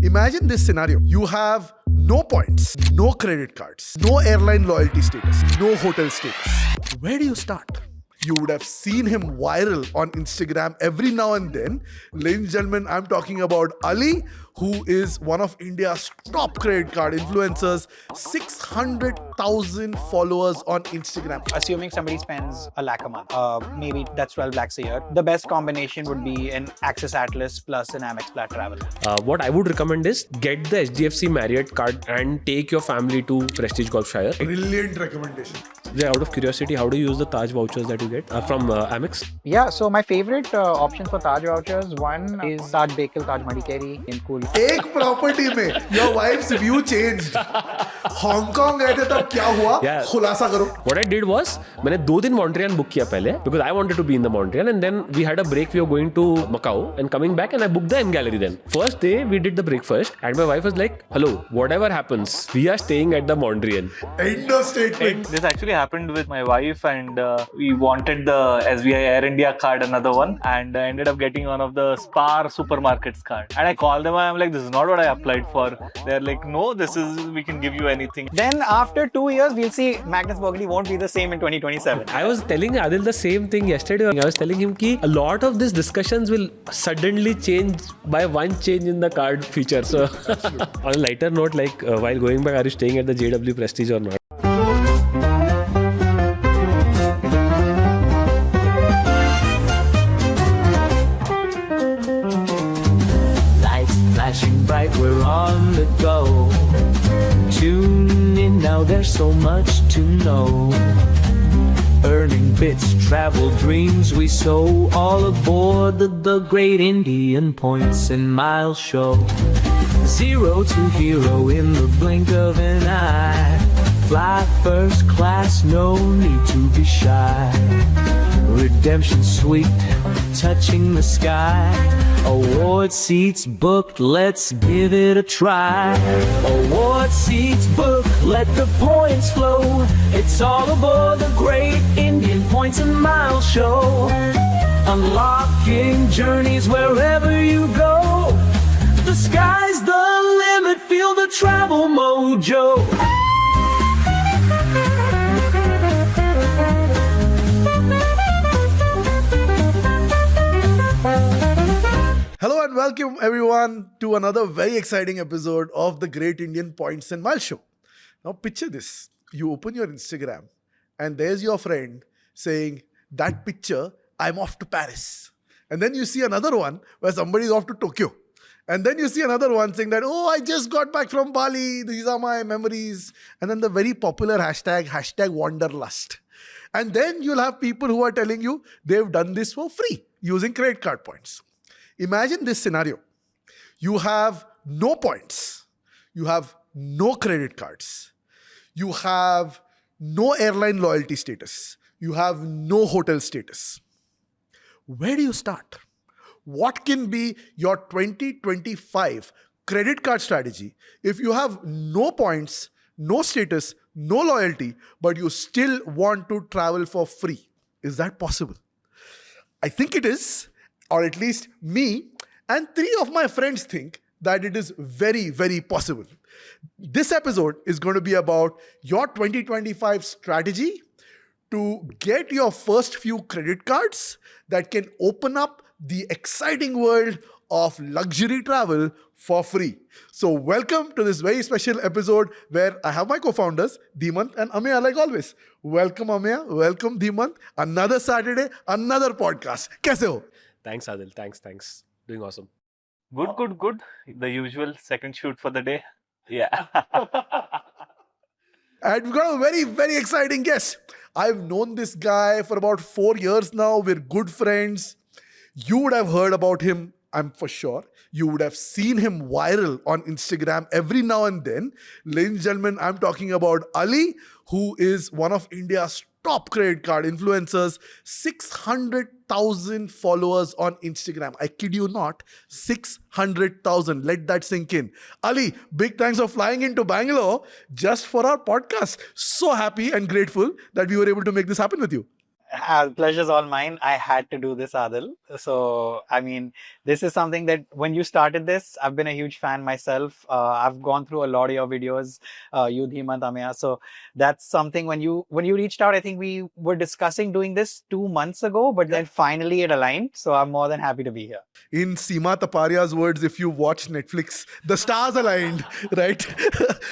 Imagine this scenario. You have no points, no credit cards, no airline loyalty status, no hotel status. Where do you start? You would have seen him viral on Instagram every now and then. Ladies and gentlemen, I'm talking about Ali, who is one of India's top credit card influencers, 600,000 followers on Instagram. Assuming somebody spends a lakh a month, maybe that's 12 lakhs a year. The best combination would be an Access Atlas plus an Amex Plat travel. What I would recommend is get the HDFC Marriott card and take your family to Prestige Golfshire. Brilliant recommendation. Yeah, out of curiosity, how do you use the Taj vouchers that you get from Amex? Yeah, so my favorite options for Taj vouchers, one is Taj Bakal, Taj Madikeri in Cool. एक property में your wife's view changed. Hong Kong गए थे तब क्या हुआ? खुलासा करो. What I did was मैंने 2 दिन Montreal book किया पहले because I wanted to be in the Montreal, and then we had a break. We were going to Macau and coming back, and I booked the M Gallery then. First day we did the breakfast, and my wife was like, "Hello, whatever happens, we are staying at the Montreal." End of statement. This actually happened with my wife, and we wanted the SBI Air India card, another one, and I ended up getting one of the Spar supermarkets card. And I called them, I'm like, this is not what I applied for. They're like, no, we can give you anything. Then after 2 years, we'll see Magnus Burgundy won't be the same in 2027. I was telling Adil the same thing yesterday. I was telling him that a lot of these discussions will suddenly change by one change in the card feature. So on a lighter note, like while going back, are you staying at the JW Prestige or not? Flashing bright, we're on the go. Tune in now, there's so much to know. Earning bits, travel dreams we sow. All aboard the great Indian Points and Miles show. Zero to hero in the blink of an eye. Fly first class, no need to be shy. Redemption sweet, touching the sky. Award seats booked, let's give it a try. Award seats booked, let the points flow. It's all aboard the great Indian Points and Miles show. Unlocking journeys wherever you go. The sky's the limit, feel the travel mojo. Hello and welcome everyone to another very exciting episode of the Great Indian Points and Miles Show. Now picture this. You open your Instagram and there's your friend saying, that picture, I'm off to Paris. And then you see another one where somebody is off to Tokyo. And then you see another one saying that, oh, I just got back from Bali. These are my memories. And then the very popular hashtag Wanderlust. And then you'll have people who are telling you they've done this for free using credit card points. Imagine this scenario. You have no points. You have no credit cards. You have no airline loyalty status. You have no hotel status. Where do you start? What can be your 2025 credit card strategy if you have no points, no status, no loyalty, but you still want to travel for free? Is that possible? I think it is. Or at least me and 3 of my friends think that it is very, very possible. This episode is going to be about your 2025 strategy to get your first few credit cards that can open up the exciting world of luxury travel for free. So welcome to this very special episode where I have my co-founders, Dhimant and Ameya, like always. Welcome Ameya, welcome Dhimant. Another Saturday, another podcast. Kaise ho? Thanks, Adil. Thanks. Doing awesome. Good. The usual second shoot for the day. Yeah. And we've got a very, very exciting guest. I've known this guy for about 4 years now. We're good friends. You would have heard about him, I'm for sure. You would have seen him viral on Instagram every now and then. Ladies and gentlemen, I'm talking about Ali, who is one of India's top credit card influencers, 600,000 followers on Instagram. I kid you not, 600,000. Let that sink in. Ali, big thanks for flying into Bangalore just for our podcast. So happy and grateful that we were able to make this happen with you. Pleasure's all mine. I had to do this, Adil. So, I mean, this is something that when you started this, I've been a huge fan myself. I've gone through a lot of your videos, you, Dhimant, Ameya. So that's something when you reached out, I think we were discussing doing this 2 months ago, but then finally it aligned. So I'm more than happy to be here. In Seema Taparia's words, if you watch Netflix, the stars aligned, right?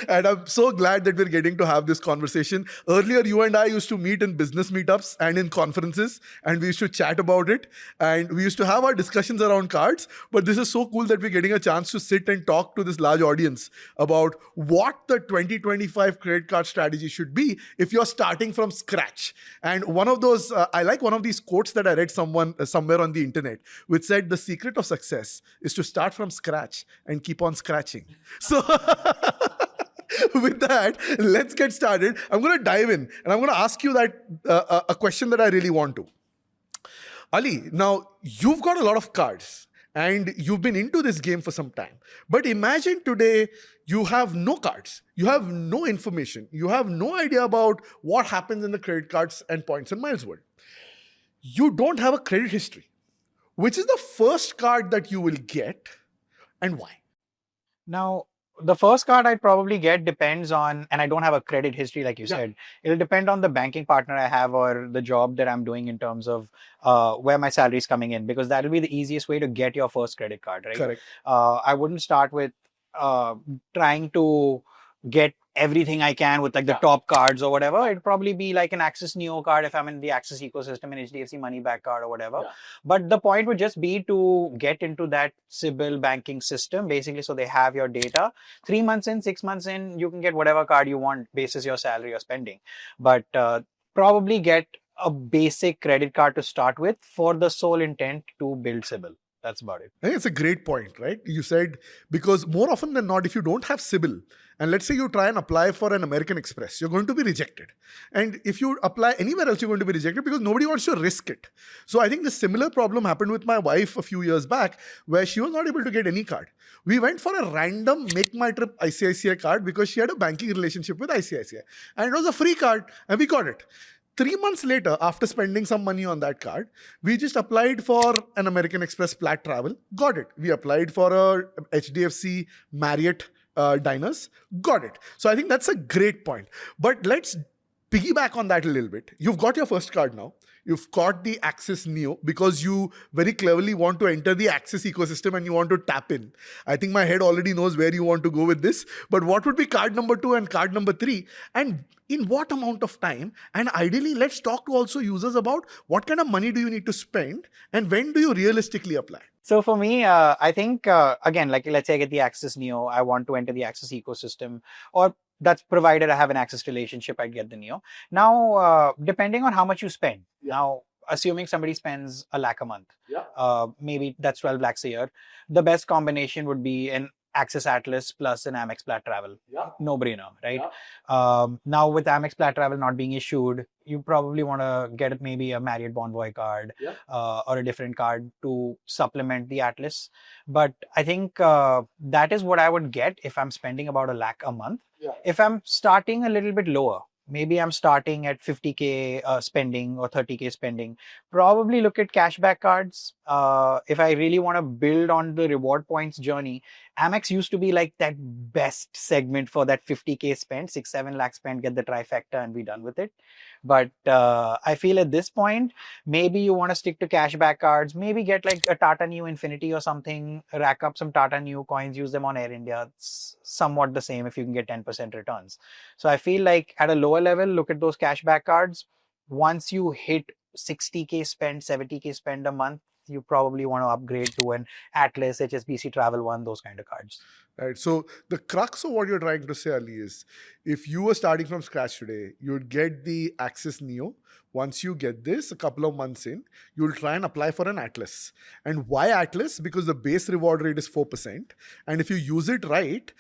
And I'm so glad that we're getting to have this conversation. Earlier, you and I used to meet in business meetups and in conferences, and we used to chat about it. And we used to have our discussions around cards. But this is so cool that we're getting a chance to sit and talk to this large audience about what the 2025 credit card strategy should be if you're starting from scratch. And one of those, I like one of these quotes that I read somewhere on the internet, which said the secret of success is to start from scratch and keep on scratching. So with that, let's get started. I'm going to dive in and I'm going to ask you that a question that I really want to. Ali, now you've got a lot of cards and you've been into this game for some time. But imagine today you have no cards, you have no information, you have no idea about what happens in the credit cards and points and miles world. You don't have a credit history. Which is the first card that you will get and why? Now, the first card I'd probably get depends on, and I don't have a credit history like you said. It'll depend on the banking partner I have or the job that I'm doing in terms of where my salary is coming in, because that'll be the easiest way to get your first credit card, right? Correct. I wouldn't start with trying to get everything I can with like the top cards or whatever. It'd probably be like an Axis Neo card if I'm in the Axis ecosystem, an HDFC Money Back card or whatever. But the point would just be to get into that CIBIL banking system, basically, so they have your data. 3 months in, 6 months in, you can get whatever card you want basis your salary or spending. But probably get a basic credit card to start with for the sole intent to build CIBIL. That's about it. I think it's a great point, right? You said, because more often than not, if you don't have CIBIL, and let's say you try and apply for an American Express, you're going to be rejected. And if you apply anywhere else, you're going to be rejected because nobody wants to risk it. So I think the similar problem happened with my wife a few years back, where she was not able to get any card. We went for a random Make My Trip ICICI card because she had a banking relationship with ICICI. And it was a free card, and we got it. 3 months later, after spending some money on that card, we just applied for an American Express Plat travel, got it. We applied for a HDFC Marriott diners, got it. So I think that's a great point. But let's piggyback on that a little bit. You've got your first card now. You've got the Axis Neo because you very cleverly want to enter the Axis ecosystem and you want to tap in. I think my head already knows where you want to go with this. But what would be card number 2 and card number 3? And in what amount of time? And ideally, let's talk to also users about what kind of money do you need to spend and when do you realistically apply? So for me, I think, again, like let's say I get the Axis Neo, I want to enter the Axis ecosystem, or that's provided I have an Axis relationship, I'd get the Neo. Now, depending on how much you spend. Now, assuming somebody spends $1 lakh a month, maybe that's 12 lakhs a year. The best combination would be an Axis Atlas plus an Amex Plat travel. No brainer, right? Now with Amex Plat travel not being issued, you probably want to get maybe a Marriott Bonvoy card or a different card to supplement the Atlas. But I think that is what I would get if I'm spending about $1 lakh a month. If I'm starting a little bit lower, maybe I'm starting at 50K spending or 30K spending, probably look at cashback cards. If I really want to build on the reward points journey, Amex used to be like that best segment for that 50K spend, 6-7 lakh spend, get the trifecta and be done with it. But I feel at this point, maybe you want to stick to cashback cards, maybe get like a Tata Neu Infinity or something, rack up some Tata Neu coins, use them on Air India. It's somewhat the same if you can get 10% returns. So I feel like at a lower level, look at those cashback cards. Once you hit 60K spend, 70K spend a month, you probably want to upgrade to an Atlas, HSBC Travel One, those kind of cards. Right. So the crux of what you're trying to say, Ali, is if you were starting from scratch today, you'd get the Axis Neo. Once you get this, a couple of months in, you'll try and apply for an Atlas. And why Atlas? Because the base reward rate is 4%. And if you use it right,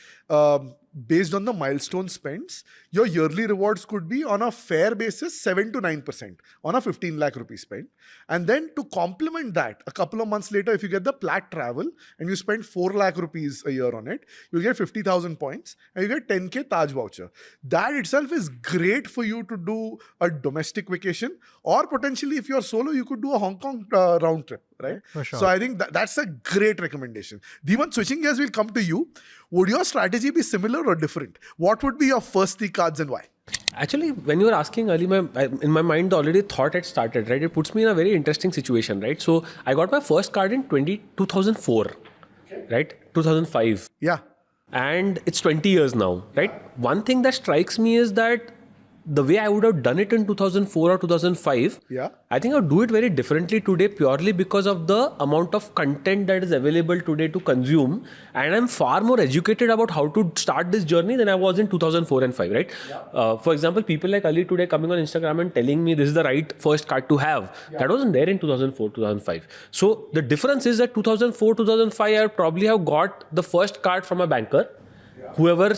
based on the milestone spends, your yearly rewards could be on a fair basis 7 to 9% on a 15 lakh rupee spend. And then to complement that, a couple of months later, if you get the Plat travel and you spend 4 lakh rupees a year on it, you'll get 50,000 points and you get 10K Taj voucher. That itself is great for you to do a domestic vacation recommendation. Or potentially, if you're solo, you could do a Hong Kong round trip, right? For sure. So I think that's a great recommendation. Dhimant, switching gears, we'll come to you. Would your strategy be similar or different? What would be your first 3 cards and why? Actually, when you were asking earlier, in my mind, the already thought had started, right? It puts me in a very interesting situation, right? So I got my first card in 2004, right? 2005. Yeah. And it's 20 years now, right? One thing that strikes me is that the way I would have done it in 2004 or 2005, Yeah. I think I would do it very differently today purely because of the amount of content that is available today to consume. And I'm far more educated about how to start this journey than I was in 2004 and 5, right? Yeah. For example, people like Ali today coming on Instagram and telling me this is the right first card to have. Yeah. That wasn't there in 2004, 2005. So the difference is that 2004, 2005, I probably have got the first card from a banker. Whoever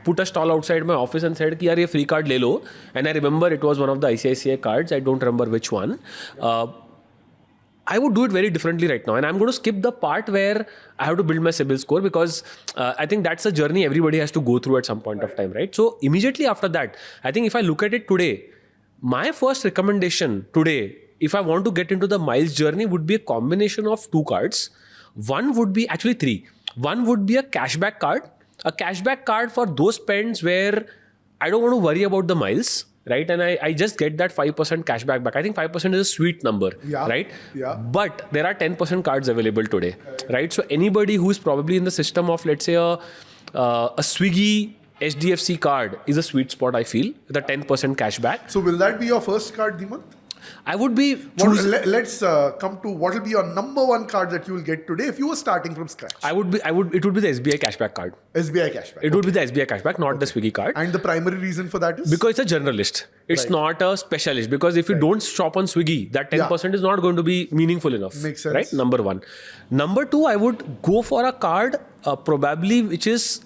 put a stall outside my office and said, "Yaar, ye free card le lo." And I remember it was one of the ICICI cards. I don't remember which one. I would do it very differently right now. And I'm going to skip the part where I have to build my CIBIL score because I think that's a journey everybody has to go through at some point of time, right? So immediately after that, I think if I look at it today, my first recommendation today, if I want to get into the miles journey, would be a combination of 2 cards. One would be actually 3. One would be a cashback card. A cashback card for those spends where I don't want to worry about the miles, right? And I just get that 5% cashback back. I think 5% is a sweet number, right? Yeah. But there are 10% cards available today, right? So anybody who's probably in the system of, let's say, a Swiggy HDFC card is a sweet spot, I feel, with a 10% cashback. So will that be your first card, Dhimant? I would be... Let's come to what will be your number 1 card that you will get today if you were starting from scratch. It would be the SBI Cashback card. SBI Cashback. It would be the SBI Cashback, not the Swiggy card. And the primary reason for that is? Because it's a generalist. It's not a specialist. Because if you don't shop on Swiggy, that 10% is not going to be meaningful enough. Makes sense. Right? Number 1. Number 2, I would go for a card probably which is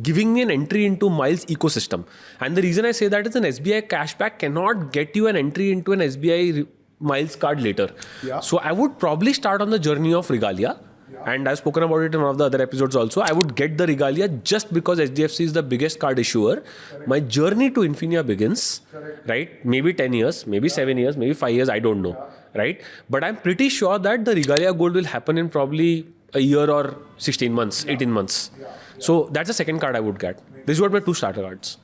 giving me an entry into Miles ecosystem. And the reason I say that is an SBI Cashback cannot get you an entry into an SBI Miles card later. Yeah. So I would probably start on the journey of Regalia. Yeah. And I've spoken about it in one of the other episodes also. I would get the Regalia just because HDFC is the biggest card issuer. Correct. My journey to Infinia begins, right? Maybe 10 years, maybe 7 years, maybe 5 years, I don't know, right? But I'm pretty sure that the Regalia gold will happen in probably a year or 16 months, 18 months. So that's the second card I would get. These were my 2 starter cards.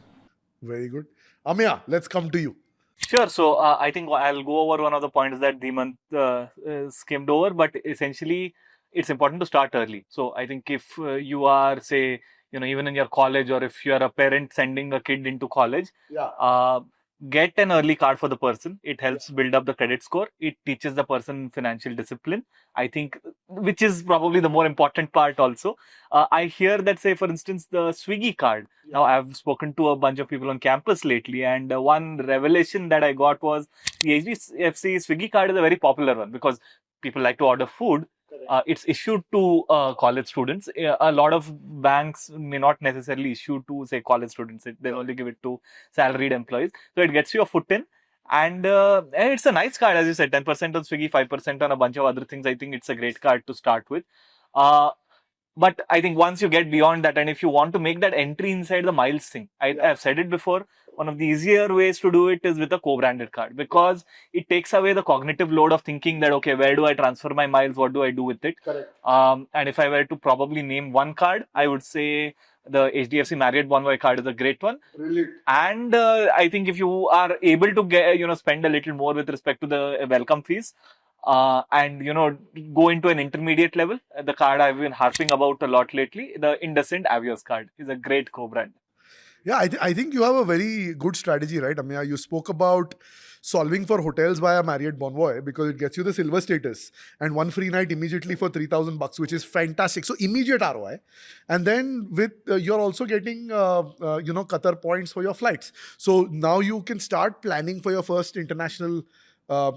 Very good. Ameya, let's come to you. Sure. So I think I'll go over one of the points that Dhimant skimmed over, but essentially it's important to start early. So I think if you are, say, even in your college, or if you are a parent sending a kid into college, get an early card for the person. It helps build up the credit score. It teaches the person financial discipline, I think, which is probably the more important part also. I hear that, say, for instance, the Swiggy card. Now, I've spoken to a bunch of people on campus lately, and one revelation that I got was the HDFC Swiggy card is a very popular one because people like to order food. It's issued to college students. A lot of banks may not necessarily issue to, say, college students. They only give it to salaried employees. So it gets you a foot in. And it's a nice card, as you said, 10% on Swiggy, 5% on a bunch of other things. I think it's a great card to start with. But I think once you get beyond that, and if you want to make that entry inside the miles thing, I've said it before, one of the easier ways to do it is with a co-branded card, because it takes away the cognitive load of thinking that, okay, where do I transfer my miles? What do I do with it? Correct. And if I were to probably name one card, I would say the HDFC Marriott Bonvoy card is a great one. Brilliant. And I think if you are able to get, spend a little more with respect to the welcome fees, and go into an intermediate level, the card I've been harping about a lot lately, the IndusInd Avios card is a great co-brand. Yeah, I think you have a very good strategy, right, Ameya? You spoke about solving for hotels via Marriott Bonvoy because it gets you the silver status and 1 free night immediately for $3,000, which is fantastic. So immediate ROI. And then with you're also getting Qatar points for your flights. So now you can start planning for your first international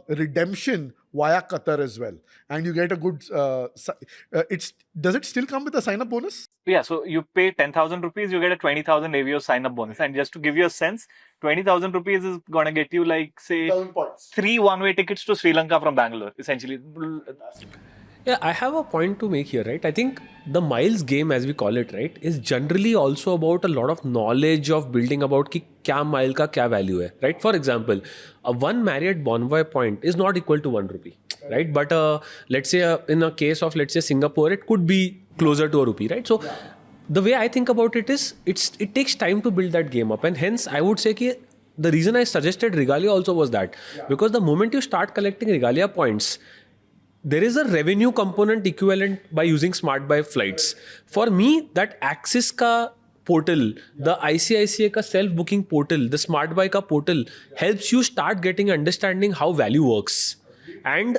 redemption via Qatar as well, and you get a good does it still come with a sign-up bonus? Yeah, so you pay 10,000 rupees, you get a 20,000 Avios sign-up bonus. And just to give you a sense, 20,000 rupees is going to get you, like, say, 3 one-way tickets to Sri Lanka from Bangalore, essentially. Yeah, I have a point to make here, right? I think the miles game, as we call it, right, is generally also about a lot of knowledge of building about कि क्या mile का क्या value है, right? For example, a one Marriott Bonvoy point is not equal to 1 rupee, right? But let's say in a case of let's say Singapore, it could be closer to a rupee, right? So the way I think about it is it takes time to build that game up, and hence I would say कि the reason I suggested Regalia also was that because the moment you start collecting Regalia points, there is a revenue component equivalent by using Smart Buy flights. For me, that Axis ka portal, the ICICI ka self-booking portal, the Smart Buy ka portal helps you start getting understanding how value works. And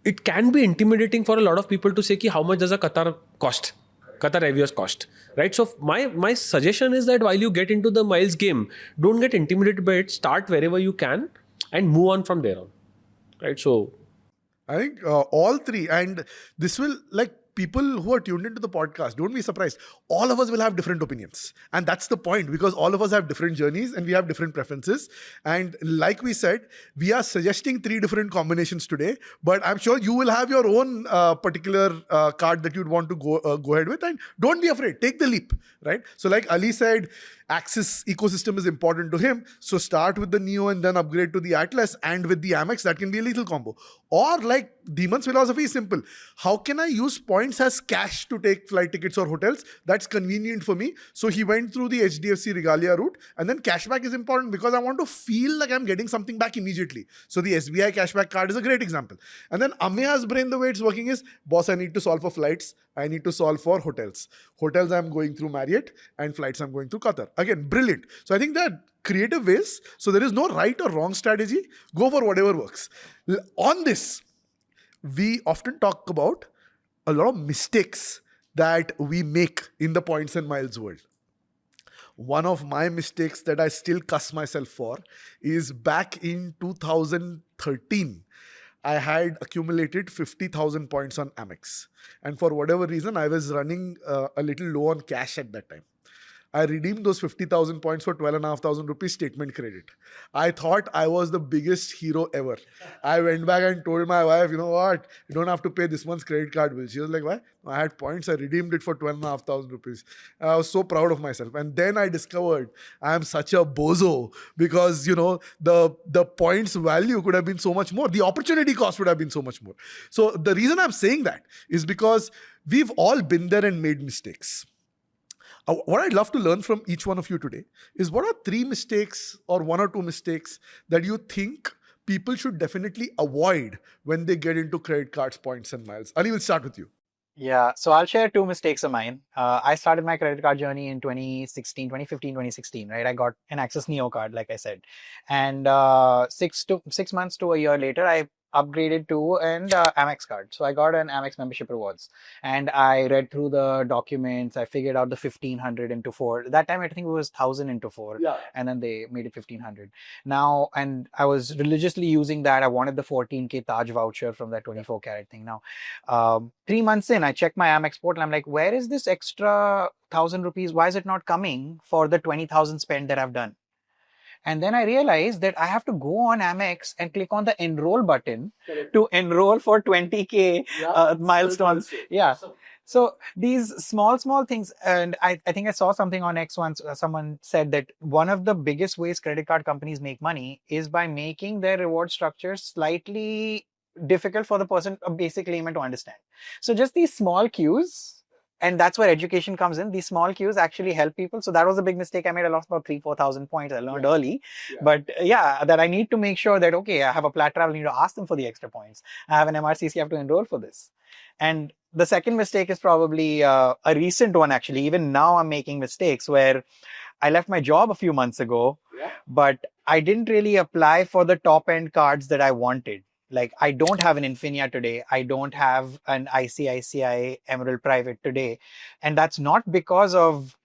it can be intimidating for a lot of people to say ki how much does a Qatar cost? Qatar Avios cost, right? So my suggestion is that while you get into the miles game, don't get intimidated by it. Start wherever you can and move on from there on, right? So I think all three, and this will, like, people who are tuned into the podcast, don't be surprised. All of us will have different opinions. And that's the point, because all of us have different journeys and we have different preferences. And like we said, we are suggesting 3 different combinations today, but I'm sure you will have your own particular card that you'd want to go ahead with. And don't be afraid, take the leap, right? So like Ali said, Axis ecosystem is important to him. So start with the Neo and then upgrade to the Atlas, and with the Amex, that can be a lethal combo. Or like Dhimant's philosophy is simple. How can I use points as cash to take flight tickets or hotels? That's convenient for me. So he went through the HDFC Regalia route, and then cashback is important because I want to feel like I'm getting something back immediately. So the SBI cashback card is a great example. And then Ameya's brain, the way it's working is, boss, I need to solve for flights. I need to solve for hotels. Hotels, I'm going through Marriott, and flights, I'm going through Qatar. Again, brilliant. So I think that creative ways. So there is no right or wrong strategy. Go for whatever works. On this, we often talk about a lot of mistakes that we make in the points and miles world. One of my mistakes that I still cuss myself for is back in 2013. I had accumulated 50,000 points on Amex. And for whatever reason, I was running a little low on cash at that time. I redeemed those 50,000 points for 12,500 rupees statement credit. I thought I was the biggest hero ever. I went back and told my wife, you know what, you don't have to pay this month's credit card bill. She was like, why? I had points, I redeemed it for 12,500 rupees. I was so proud of myself. And then I discovered I am such a bozo because, you know, the points value could have been so much more. The opportunity cost would have been so much more. So the reason I'm saying that is because we've all been there and made mistakes. What I'd love to learn from each one of you today is, what are 3 mistakes or 1 or 2 mistakes that you think people should definitely avoid when they get into credit cards, points, and miles? Ali, we'll start with you. Yeah, so I'll share 2 mistakes of mine. I started my credit card journey in 2015, 2016, right? I got an Access Neo card, like I said. And 6 months to a year later, I upgraded to an Amex card. So I got an Amex membership rewards. And I read through the documents. I figured out the 1,500 into 4. That time, I think it was 1,000 into 4. Yeah. And then they made it 1,500. Now, and I was religiously using that. I wanted the 14K Taj voucher from that 24 karat thing. Now, 3 months in, I checked my Amex portal. I'm like, where is this extra 1,000 rupees? Why is it not coming for the 20,000 spend that I've done? And then I realized that I have to go on Amex and click on the enroll button to enroll for 20K milestones. Yeah. So these small things, and I think I saw something on X once, someone said that one of the biggest ways credit card companies make money is by making their reward structures slightly difficult for the person, a basic layman, to understand. So just these small cues, and that's where education comes in. These small cues actually help people. So that was a big mistake. I made. I lost about 3,000-4,000 points. I learned early. But that I need to make sure that, okay, I have a Plat travel, I need to ask them for the extra points. I have an MRCC, I have to enroll for this. And the second mistake is probably a recent one, actually. Even now I'm making mistakes where I left my job a few months ago, but I didn't really apply for the top end cards that I wanted. Like, I don't have an Infinia today. I don't have an ICICI Emerald Private today. And that's not because of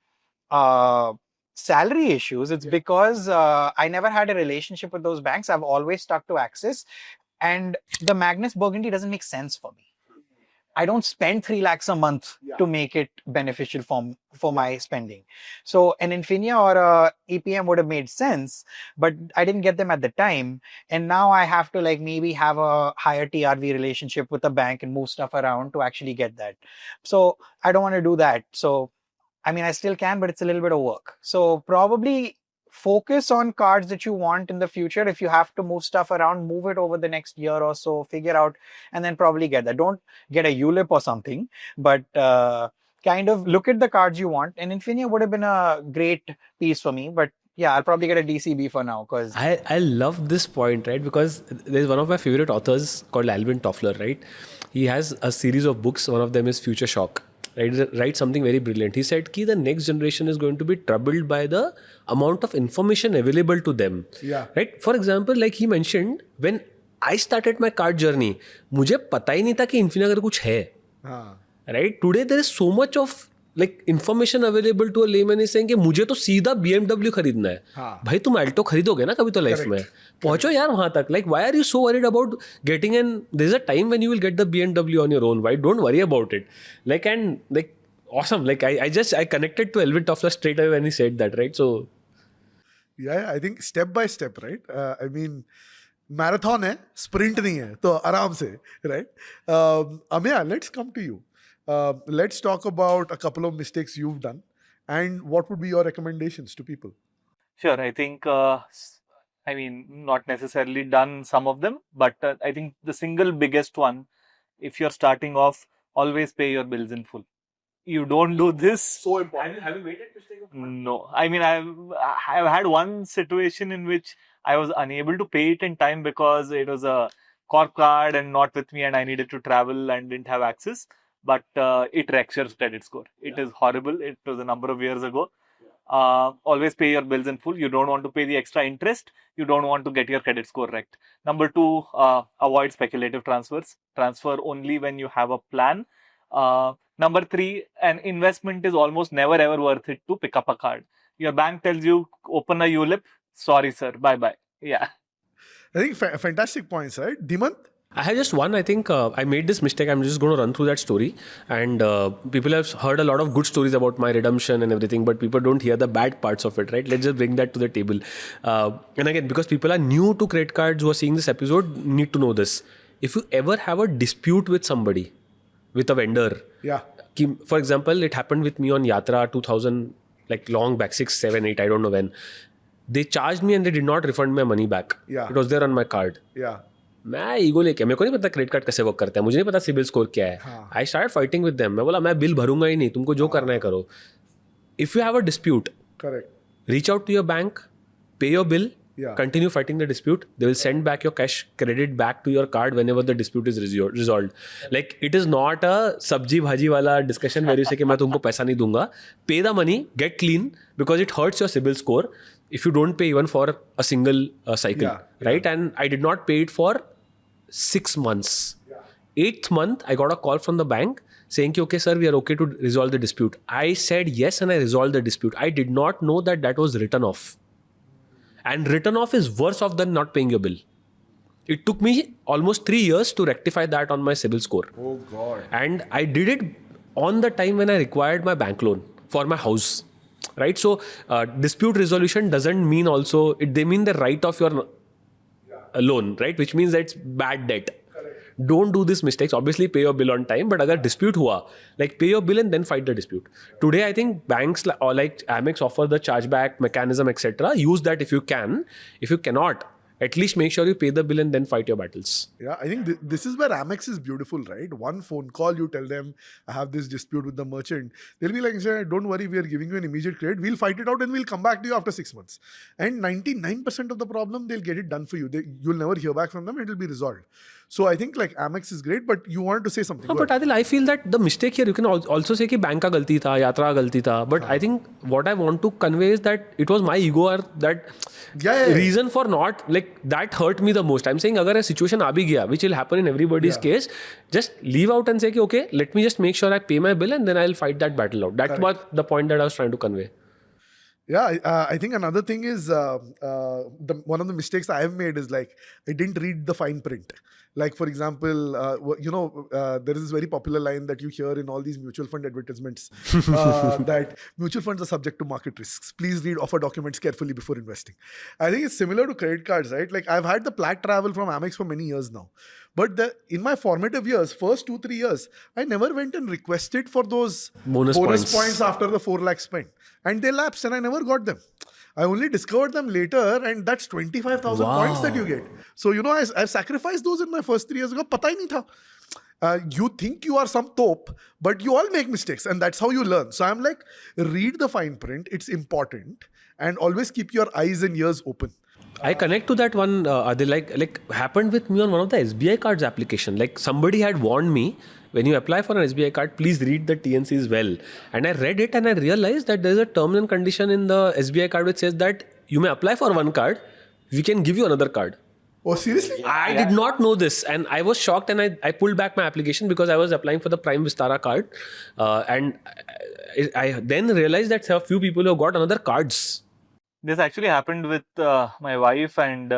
salary issues. It's because I never had a relationship with those banks. I've always stuck to Axis. And the Magnus Burgundy doesn't make sense for me. I don't spend 3 lakhs a month to make it beneficial for my spending. So an Infinia or a EPM would have made sense, but I didn't get them at the time. And now I have to like maybe have a higher TRV relationship with the bank and move stuff around to actually get that. So I don't want to do that. So, I mean, I still can, but it's a little bit of work. So probably focus on cards that you want in the future. If you have to move stuff around, move it over the next year or so, figure out, and then probably get that. Don't get a ULIP or something, but kind of look at the cards you want. And Infinia would have been a great piece for me, but yeah, I'll probably get a DCB for now because I love this point, right? Because there's one of my favorite authors called Alvin Toffler, right? He has a series of books. One of them is Future Shock. Right? He writes something very brilliant. He said ki the next generation is going to be troubled by the amount of information available to them. Yeah. Right? For example, like he mentioned, when I started my card journey, मुझे पता ही नहीं था कि Infinia का कुछ है. Right? Today there is so much of like information available to a layman is saying कि मुझे तो सीधा BMW खरीदना है. भाई तुम Alto खरीदोगे ना कभी तो लाइफ में. पहुंचो यार वहां तक. Like why are you so worried about getting an? There's a time when you will get the BMW on your own. Why don't worry about it. Like and like awesome. Like I connected to Alvin Toffler straight away when he said that. Right. So yeah, I think step by step, right? I mean, marathon है, sprint नहीं है, तो आराम से, right? Ameya, let's come to you. Let's talk about a couple of mistakes you've done and what would be your recommendations to people? Sure, I think, I mean, not necessarily done some of them, but I think the single biggest one, if you're starting off, always pay your bills in full. You don't do this. So important. have you made that mistake? No, I mean, I've had one situation in which I was unable to pay it in time because it was a corp card and not with me and I needed to travel and didn't have access. But it wrecks your credit score. It is horrible. It was a number of years ago. Always pay your bills in full. You don't want to pay the extra interest. You don't want to get your credit score wrecked. Number 2, avoid speculative transfers. Transfer only when you have a plan. Number 3, an investment is almost never ever worth it to pick up a card. Your bank tells you, open a ULIP. Sorry, sir. Bye-bye. Yeah. I think fantastic points, right? Dhimant? I have just one. I think I made this mistake. I'm just going to run through that story. And people have heard a lot of good stories about my redemption and everything, but people don't hear the bad parts of it, right? Let's just bring that to the table. And again, because people are new to credit cards who are seeing this episode, need to know this. If you ever have a dispute with somebody, with a vendor, for example, it happened with me on Yatra 2000, like long back, 6, 7, 8, I don't know when. They charged me and they did not refund my money back. Yeah. It was there on my card. Yeah. मैं ego लेके मेरे को नहीं पता credit card कैसे work करता है मुझे नहीं पता सिबिल स्कोर क्या है I start fighting with them मैं बोला मैं बिल भरूंगा ही नहीं तुमको जो करना है करो if you have a dispute correct reach out to your bank pay your bill continue fighting the dispute they will send back your cash credit back to your card whenever the dispute is resolved like it is not a sabji bhaji wala discussion where you say कि मैं तुमको पैसा नहीं दूंगा pay the money get clean because it hurts your CIBIL score if you don't pay even for a single cycle right and I did not pay it for 6 months 8th month I got a call from the bank saying okay sir we are okay to resolve the dispute I said yes and I resolved the dispute I did not know that was written off and written off is worse off than not paying your bill. It took me almost 3 years to rectify that on my CIBIL score. Oh God. And I did it on the time when I required my bank loan for my house. Right? So dispute resolution doesn't mean also, they mean the right of your loan, right? Which means that's bad debt. Don't do these mistakes. Obviously, pay your bill on time. But agar dispute hua, like pay your bill and then fight the dispute. Today, I think banks or like Amex offer the chargeback mechanism, etc. Use that if you can. If you cannot, at least make sure you pay the bill and then fight your battles. Yeah, I think this is where Amex is beautiful, right? One phone call, you tell them, I have this dispute with the merchant. They'll be like, don't worry, we are giving you an immediate credit. We'll fight it out and we'll come back to you after 6 months. And 99% of the problem, they'll get it done for you. You'll never hear back from them. It'll be resolved. So I think like Amex is great, but you wanted to say something. No, but Adil, I feel that the mistake here, you can also say कि bank का गलती था, यात्रा का गलती था. But I think what I want to convey is that it was my ego or that reason for not, like that hurt me the most. I'm saying अगर a situation आ भी गया, which will happen in everybody's case, just leave out and say कि okay, let me just make sure I pay my bill and then I'll fight that battle out. That's what the point that I was trying to convey. Yeah, I think another thing is one of the mistakes I have made is like I didn't read the fine print. Like for example, there is this very popular line that you hear in all these mutual fund advertisements that mutual funds are subject to market risks. Please read offer documents carefully before investing. I think it's similar to credit cards, right? Like I've had the Plat travel from Amex for many years now, but in my formative years, first 2-3 years, I never went and requested for those Bonus points. after the 4 lakh spent, and they lapsed, and I never got them. I only discovered them later, and that's 25,000 points that you get. So, I've sacrificed those in my first 3 years ago. Pata hi nahi tha. You think you are some top, but you all make mistakes, and that's how you learn. So I'm like, read the fine print. It's important, and always keep your eyes and ears open. I connect to that one. They like happened with me on one of the SBI cards application. Like somebody had warned me, when you apply for an SBI card, please read the T&Cs well. And I read it and I realized that there is a term and condition in the SBI card which says that you may apply for one card, we can give you another card. Oh, seriously? I did not know this, and I was shocked, and I pulled back my application because I was applying for the Prime Vistara card, and I then realized that there are a few people who have got another cards. This actually happened with my wife, and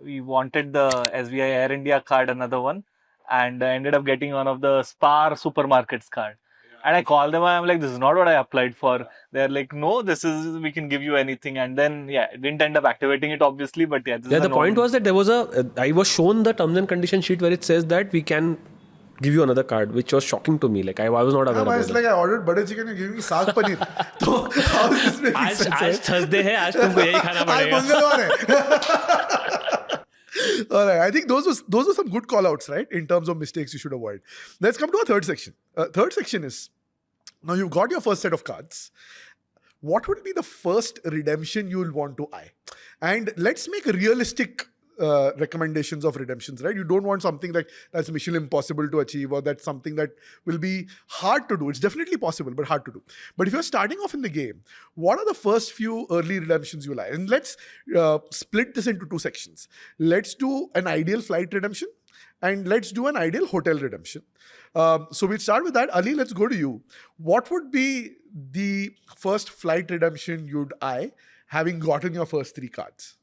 we wanted the SBI Air India card, another one, and I ended up getting one of the Spar supermarkets card. And I called them, I'm like, this is not what I applied for. They're like, no, we can give you anything. And then, it didn't end up activating it, obviously, but The point was that there was I was shown the terms and condition sheet where it says that we can give you another card, which was shocking to me. Like I was not aware of it. It's like I ordered butter chicken, you're giving me saag paneer. So how is this making sense? आज Thursday है, आज तुमको यही खाना आज पड़ेगा. मंगलवार है. All right, I think those were some good call outs, right? In terms of mistakes you should avoid. Let's come to our third section. Third section is, now you've got your first set of cards. What would be the first redemption you'll want to eye? And let's make realistic recommendations of redemptions, right? You don't want something like that's mission impossible to achieve, or that's something that will be hard to do. It's definitely possible, but hard to do. But if you're starting off in the game, what are the first few early redemptions you like? And let's split this into two sections. Let's do an ideal flight redemption, and let's do an ideal hotel redemption. So we'll start with that. Ali, let's go to you. What would be the first flight redemption you'd eye, having gotten your first three cards?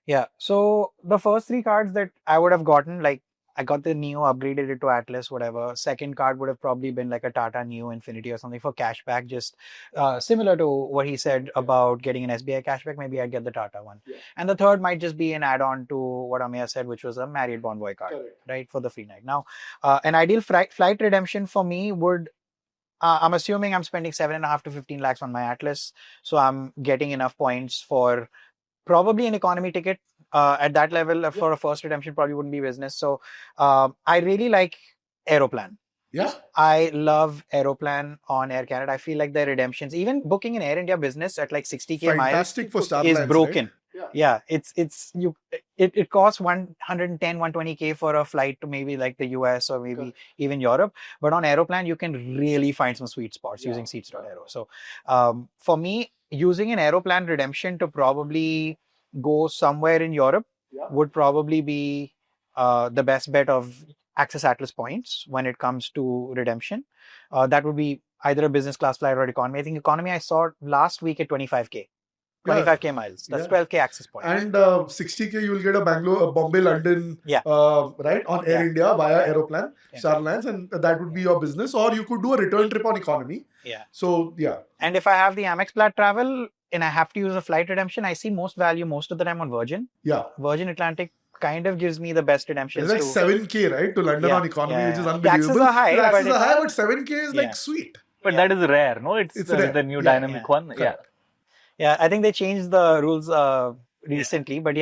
Yeah, so the first three cards that I would have gotten, like I got the Neo, upgraded it to Atlas, whatever. Second card would have probably been like a Tata Neo Infinity or something for cashback, just similar to what he said about getting an SBI cashback. Maybe I'd get the Tata one. Yeah. And the third might just be an add-on to what Ameya said, which was a Marriott Bonvoy card, right, for the free night. Now, an ideal flight redemption for me would, I'm assuming I'm spending 7.5 to 15 lakhs on my Atlas. So I'm getting enough points for probably an economy ticket. At that level, for a first redemption, probably wouldn't be business. So I really like Aeroplan. Yeah. I love Aeroplan on Air Canada. I feel like the redemptions, even booking an Air India business at like 60K fantastic miles for Star is Lines, broken. Right? Yeah, it costs 110, 120K for a flight to maybe like the US or maybe even Europe. But on Aeroplan, you can really find some sweet spots using Seats.aero. So for me, using an Aeroplan redemption to probably go somewhere in Europe would probably be the best bet of Access Atlas points when it comes to redemption. That would be either a business class flight or economy. I think economy I saw last week at 25K. 25K miles. That's 12K access points. And 60K, you will get a Bombay, London, right, on Air India via Aeroplan, Star Lines, and that would be your business. Or you could do a return trip on economy. Yeah. So, yeah. And if I have the Amex Plat travel and I have to use a flight redemption, I see most value most of the time on Virgin. Yeah. Virgin Atlantic kind of gives me the best redemptions. It's like 7K, right, to London on economy, which is unbelievable. Taxes are high. Taxes are high, but 7K is like sweet. But that is rare, no? It's the new dynamic one. Correct. Yeah, I think they changed the rules recently, but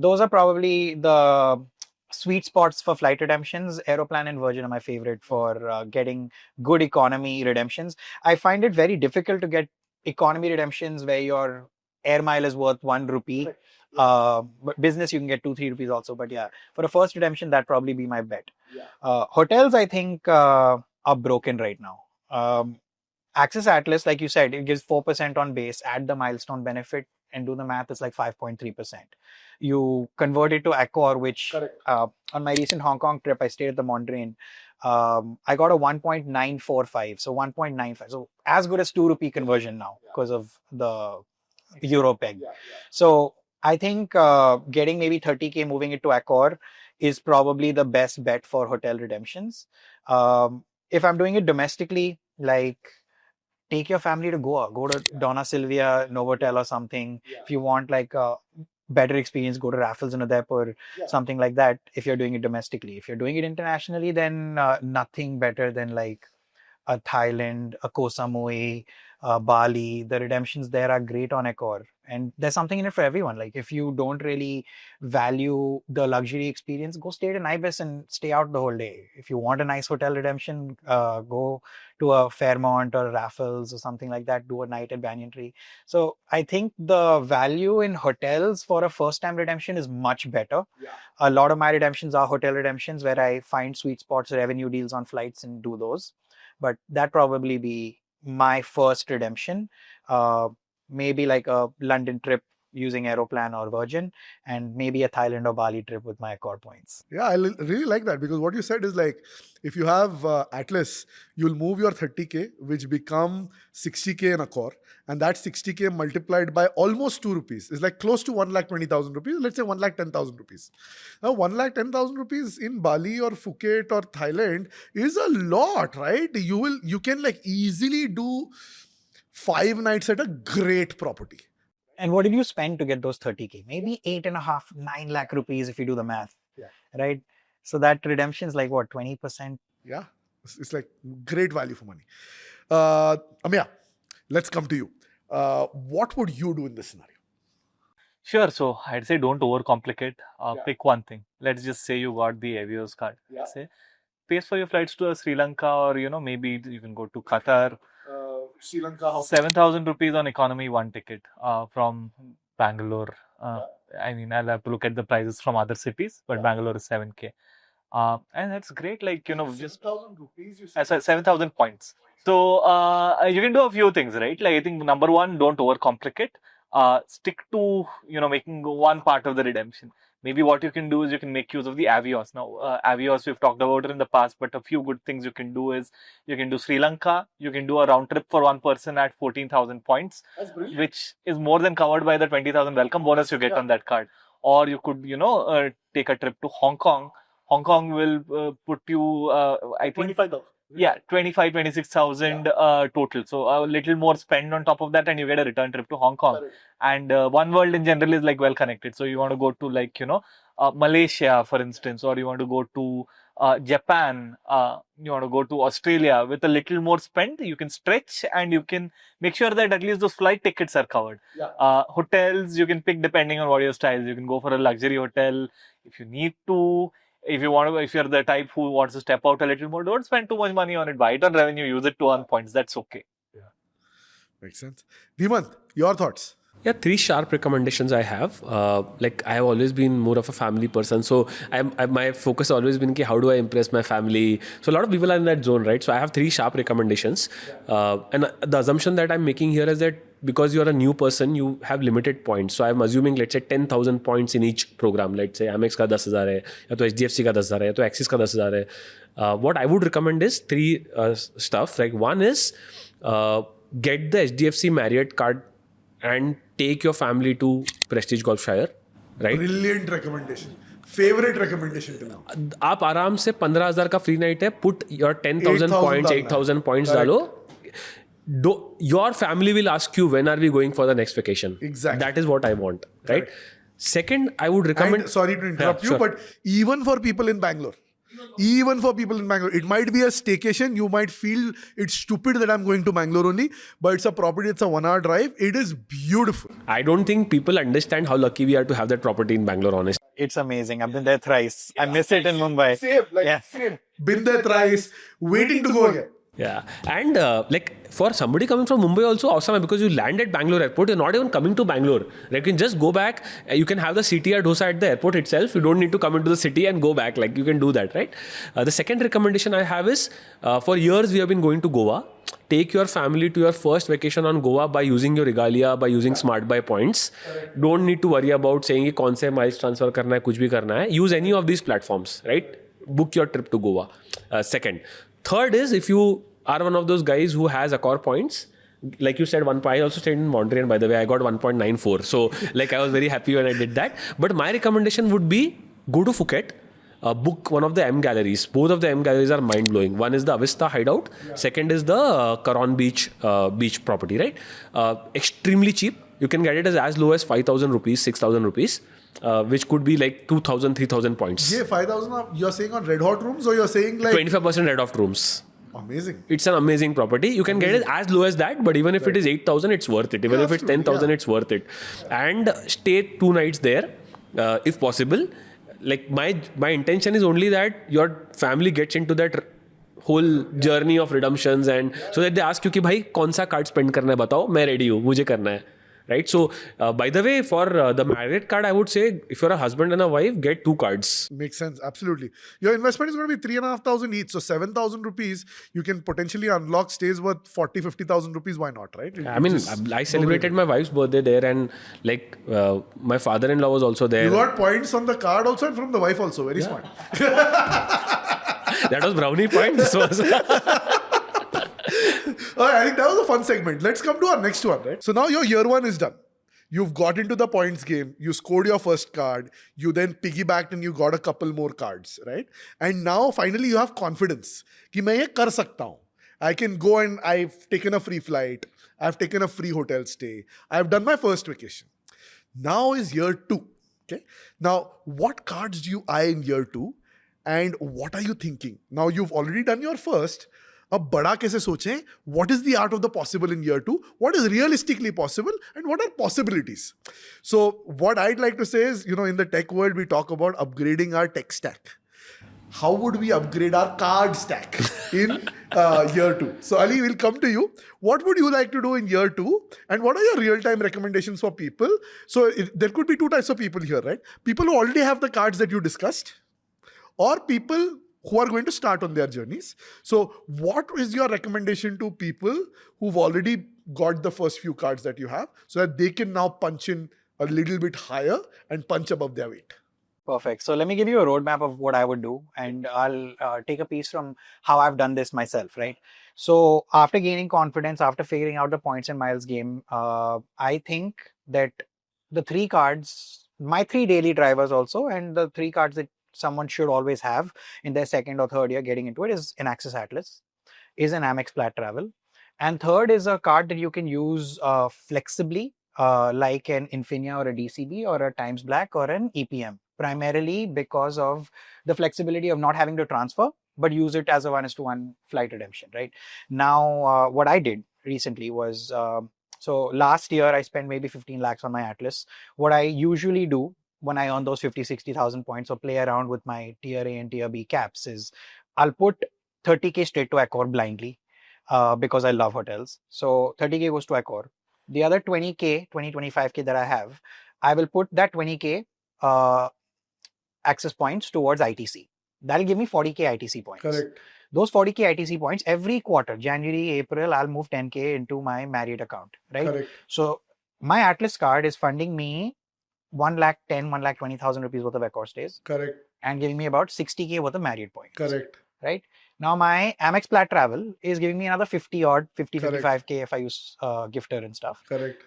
those are probably the sweet spots for flight redemptions. Aeroplan and Virgin are my favorite for getting good economy redemptions. I find it very difficult to get economy redemptions where your air mile is worth 1 rupee. But business, you can get 2-3 rupees also. But for a first redemption, that'd probably be my bet. Hotels, I think, are broken right now. Access Atlas, like you said, it gives 4% on base, add the milestone benefit and do the math, it's like 5.3%. You convert it to Accor, which on my recent Hong Kong trip, I stayed at the Mondrian. I got a 1.945, so 1.95, so as good as 2 rupee conversion now because of the euro peg. So I think getting maybe 30K, moving it to Accor is probably the best bet for hotel redemptions. If I'm doing it domestically, like take your family to Goa, go to Donna Silvia, Novotel or something. If you want like a better experience, go to Raffles in Udaipur, something like that. If you're doing it domestically, if you're doing it internationally, then nothing better than like a Thailand, a Koh Samui, Bali. The redemptions there are great on Accor, and there's something in it for everyone. Like if you don't really value the luxury experience, go stay at an Ibis and stay out the whole day. If you want a nice hotel redemption, go to a Fairmont or a Raffles or something like that. Do a night at Banyan Tree. So I think the value in hotels for a first-time redemption is much better. A lot of my redemptions are hotel redemptions where I find sweet spots, revenue deals on flights, and do those. But that probably be my first redemption. Maybe like a London trip using Aeroplan or Virgin, and maybe a Thailand or Bali trip with my Accor points. Yeah, I really like that, because what you said is like, if you have Atlas, you'll move your 30K, which become 60K in Accor, and that 60K multiplied by almost 2 rupees is like close to 1,20,000 rupees. Let's say 1,10,000 rupees. Now, 1,10,000 rupees in Bali or Phuket or Thailand is a lot, right? You can like easily do 5 nights at a great property. And what did you spend to get those 30K? Maybe 8.5, 9 lakh rupees if you do the math. Right? So that redemption is like what, 20%? Yeah, it's like great value for money. Ameya, let's come to you. What would you do in this scenario? Sure. So I'd say don't overcomplicate. Pick one thing. Let's just say you got the Avios card. Say, pays for your flights to Sri Lanka, or maybe you can go to Qatar. Sri Lanka. 7,000 rupees on economy, one ticket from Bangalore. I mean, I'll have to look at the prices from other cities, but Bangalore is 7K. And that's great. Like, just 7,000 rupees, you 7,000 points. So you can do a few things, right? Like, I think number one, don't overcomplicate. Stick to, making one part of the redemption. Maybe what you can do is you can make use of the Avios. Now, Avios, we've talked about it in the past, but a few good things you can do is you can do Sri Lanka. You can do a round trip for one person at 14,000 points, which is more than covered by the 20,000 welcome bonus you get on that card. Or you could, take a trip to Hong Kong. Hong Kong will put you, I think, 25,000. Yeah, 26,000 total. So a little more spend on top of that, and you get a return trip to Hong Kong. Correct. And One World in general is like well connected. So you want to go to like Malaysia, for instance, or you want to go to Japan. You want to go to Australia. With a little more spend, you can stretch and you can make sure that at least those flight tickets are covered. Hotels you can pick depending on what your style is. You can go for a luxury hotel if you need to. If you're the type who wants to step out a little more, don't spend too much money on it. Buy it on revenue, use it to earn points. That's okay. Makes sense. Dhimant, your thoughts? Yeah, 3 sharp recommendations I have. Like I have always been more of a family person, so my focus has always been how do I impress my family. So a lot of people are in that zone, right? So I have 3 sharp recommendations, and the assumption that I'm making here is that because you're a new person, you have limited points. So I'm assuming, let's say 10,000 points in each program. Let's say Amex का 10,000 है, या तो HDFC का 10,000 है, या तो Axis का 10,000 है. What I would recommend is 3 stuff. Like one is get the HDFC Marriott card and take your family to Prestige Golf Shire, right? Brilliant recommendation. Favorite recommendation till now. आप आराम से 15,000 का free night है. Put your 10,000 points, 8,000 points डालो. Your family will ask you, when are we going for the next vacation? Exactly. That is what I want, right? Second, I would recommend... And sorry to interrupt you, sure. but even for people in Bangalore, it might be a staycation. You might feel it's stupid that I'm going to Bangalore only, but it's a property, it's a 1-hour drive. It is beautiful. I don't think people understand how lucky we are to have that property in Bangalore, honestly. It's amazing. I've been there thrice. I miss it in Mumbai. Same. Been there thrice, waiting to go again. Yeah, and like for somebody coming from Mumbai also awesome, because you land at Bangalore airport, you're not even coming to Bangalore. Like you can just go back. You can have the CTR dosa at the airport itself. You don't need to come into the city and go back. Like you can do that, right? The second recommendation I have is for years we have been going to Goa. Take your family to your first vacation on Goa by using your regalia, by using Smart Buy points. Don't need to worry about saying कि कौन से miles transfer करना है, कुछ भी करना है. Use any of these platforms, right? book your trip to Goa. Second. Third is if you are one of those guys who has Accor points, like you said, I also stayed in Mondrian, by the way. I got 1.94. So like I was very happy when I did that. But my recommendation would be go to Phuket. Book one of the M galleries. Both of the M galleries are mind blowing. One is the Avista Hideout. Second is the Karon Beach property. Right, extremely cheap. You can get it as low as 5,000 rupees, 6,000 rupees, which could be like 2,000, 3,000 points. Yeah, 5,000. You're saying on red hot rooms, or you're saying like 25% red off rooms. Amazing. It's an amazing property. You can get it as low as that, but even if it is 8,000, it's worth it. Even if it's 10,000, it's worth it. And stay 2 nights there, if possible. Like my intention is only that your family gets into that whole journey of redemptions, and so that they ask you कि भाई कौन सा card spend करना है बताओ, मैं ready हूँ, मुझे करना है. Right. So, by the way, for the Marriott card, I would say if you're a husband and a wife, get 2 cards. Makes sense. Absolutely. Your investment is going to be 3,500 each. So 7,000 rupees, you can potentially unlock stays worth 40, 50,000 rupees. Why not, right? I mean, I celebrated my wife's birthday there, and like my father-in-law was also there. You got points on the card also and from the wife also. Very smart. That was brownie point. This was. I think that was a fun segment. Let's come to our next one, right? So now your year 1 is done. You've got into the points game. You scored your first card. You then piggybacked and you got a couple more cards, right? And now finally you have confidence. कि मैं ये कर सकता हूँ. I can go and I've taken a free flight. I've taken a free hotel stay. I've done my first vacation. Now is year 2. Okay. Now, what cards do you eye in year 2? And what are you thinking? Now you've already done your first. अब बड़ा कैसे सोचें? What is the art of the possible in year 2? What is realistically possible? And what are possibilities? So what I'd like to say is, in the tech world, we talk about upgrading our tech stack. How would we upgrade our card stack in year 2? So Ali, we'll come to you. What would you like to do in year 2? And what are your real-time recommendations for people? So there could be 2 types of people here, right? People who already have the cards that you discussed, or people who are going to start on their journeys. So what is your recommendation to people who've already got the first few cards that you have so that they can now punch in a little bit higher and punch above their weight? Perfect. So let me give you a roadmap of what I would do, and I'll take a piece from how I've done this myself, right? So after gaining confidence, after figuring out the points and miles game, I think that the 3 cards, my 3 daily drivers also, and the 3 cards that someone should always have in their second or third year getting into it is an Access Atlas, is an Amex Plat Travel, and third is a card that you can use flexibly, like an Infinia or a DCB or a Times Black or an EPM, primarily because of the flexibility of not having to transfer, but use it as a 1:1 flight redemption, right? Now, what I did recently was, so last year I spent maybe 15 lakhs on my Atlas. What I usually do when I earn those 50, 60,000 points or play around with my tier A and tier B caps is I'll put 30K straight to Accor blindly because I love hotels. So 30K goes to Accor. The other 20K, 25K that I have, I will put that 20K access points towards ITC. That'll give me 40K ITC points. Correct. Those 40K ITC points every quarter, January, April, I'll move 10K into my Marriott account, right? Correct. So my Atlas card is funding me 1,20,000 rupees worth of Accor stays. Correct. And giving me about 60K worth of Marriott points. Correct. Right? Now my Amex Plat Travel is giving me another 50 odd, 50, Correct. 55K if I use gifter and stuff. Correct.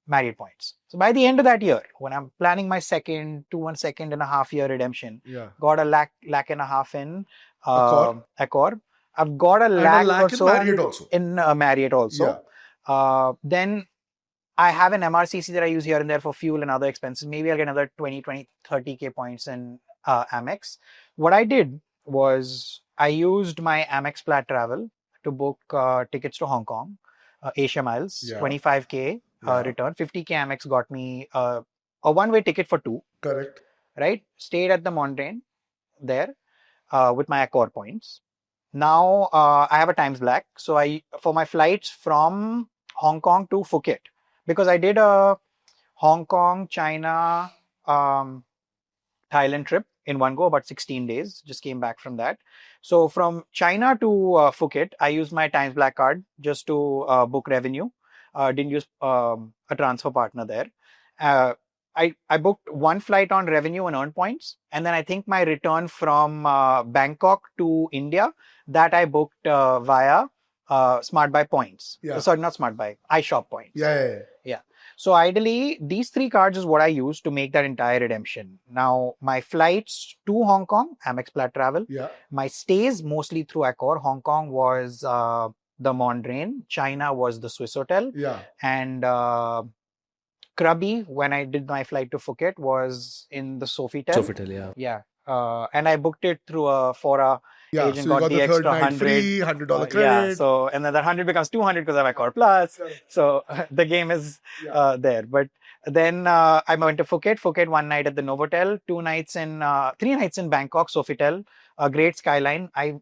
Marriott points. So by the end of that year, when I'm planning my second and a half year redemption, got a lakh and a half in Accor. I've got a lakh or so in Marriott also. Then I have an MRCC that I use here and there for fuel and other expenses. Maybe I'll get another 30K points in Amex. What I did was I used my Amex Plat Travel to book tickets to Hong Kong, Asia Miles, 25K return. 50K Amex got me a one-way ticket for 2. Correct. Right? Stayed at the Mondrian there with my Accor points. Now I have a Times Black. So for my flights from Hong Kong to Phuket, because I did a Hong Kong, China, Thailand trip in one go, about 16 days, just came back from that. So from China to Phuket, I used my Times Black card just to book revenue. Didn't use a transfer partner there. I booked one flight on revenue and earned points, and then I think my return from Bangkok to India that I booked via Smart Buy points. Yeah. Sorry, not Smart Buy, iShop points. Yeah. So ideally, these 3 cards is what I use to make that entire redemption. Now, my flights to Hong Kong, Amex Plat Travel. Yeah. My stays mostly through Accor. Hong Kong was the Mondrian. China was the Swiss Hotel. Yeah. And Krabi, when I did my flight to Phuket, was in the Sofitel. Sofitel, yeah. Yeah. And I booked it through a Fora Yeah, agent, so you got the third extra night 100. free, $100 Yeah, credit. so and then that 100 becomes 200 because I have Accor Plus. So the game is there. But then I went to Phuket one night at the Novotel, 3 nights in Bangkok, Sofitel, a great skyline. I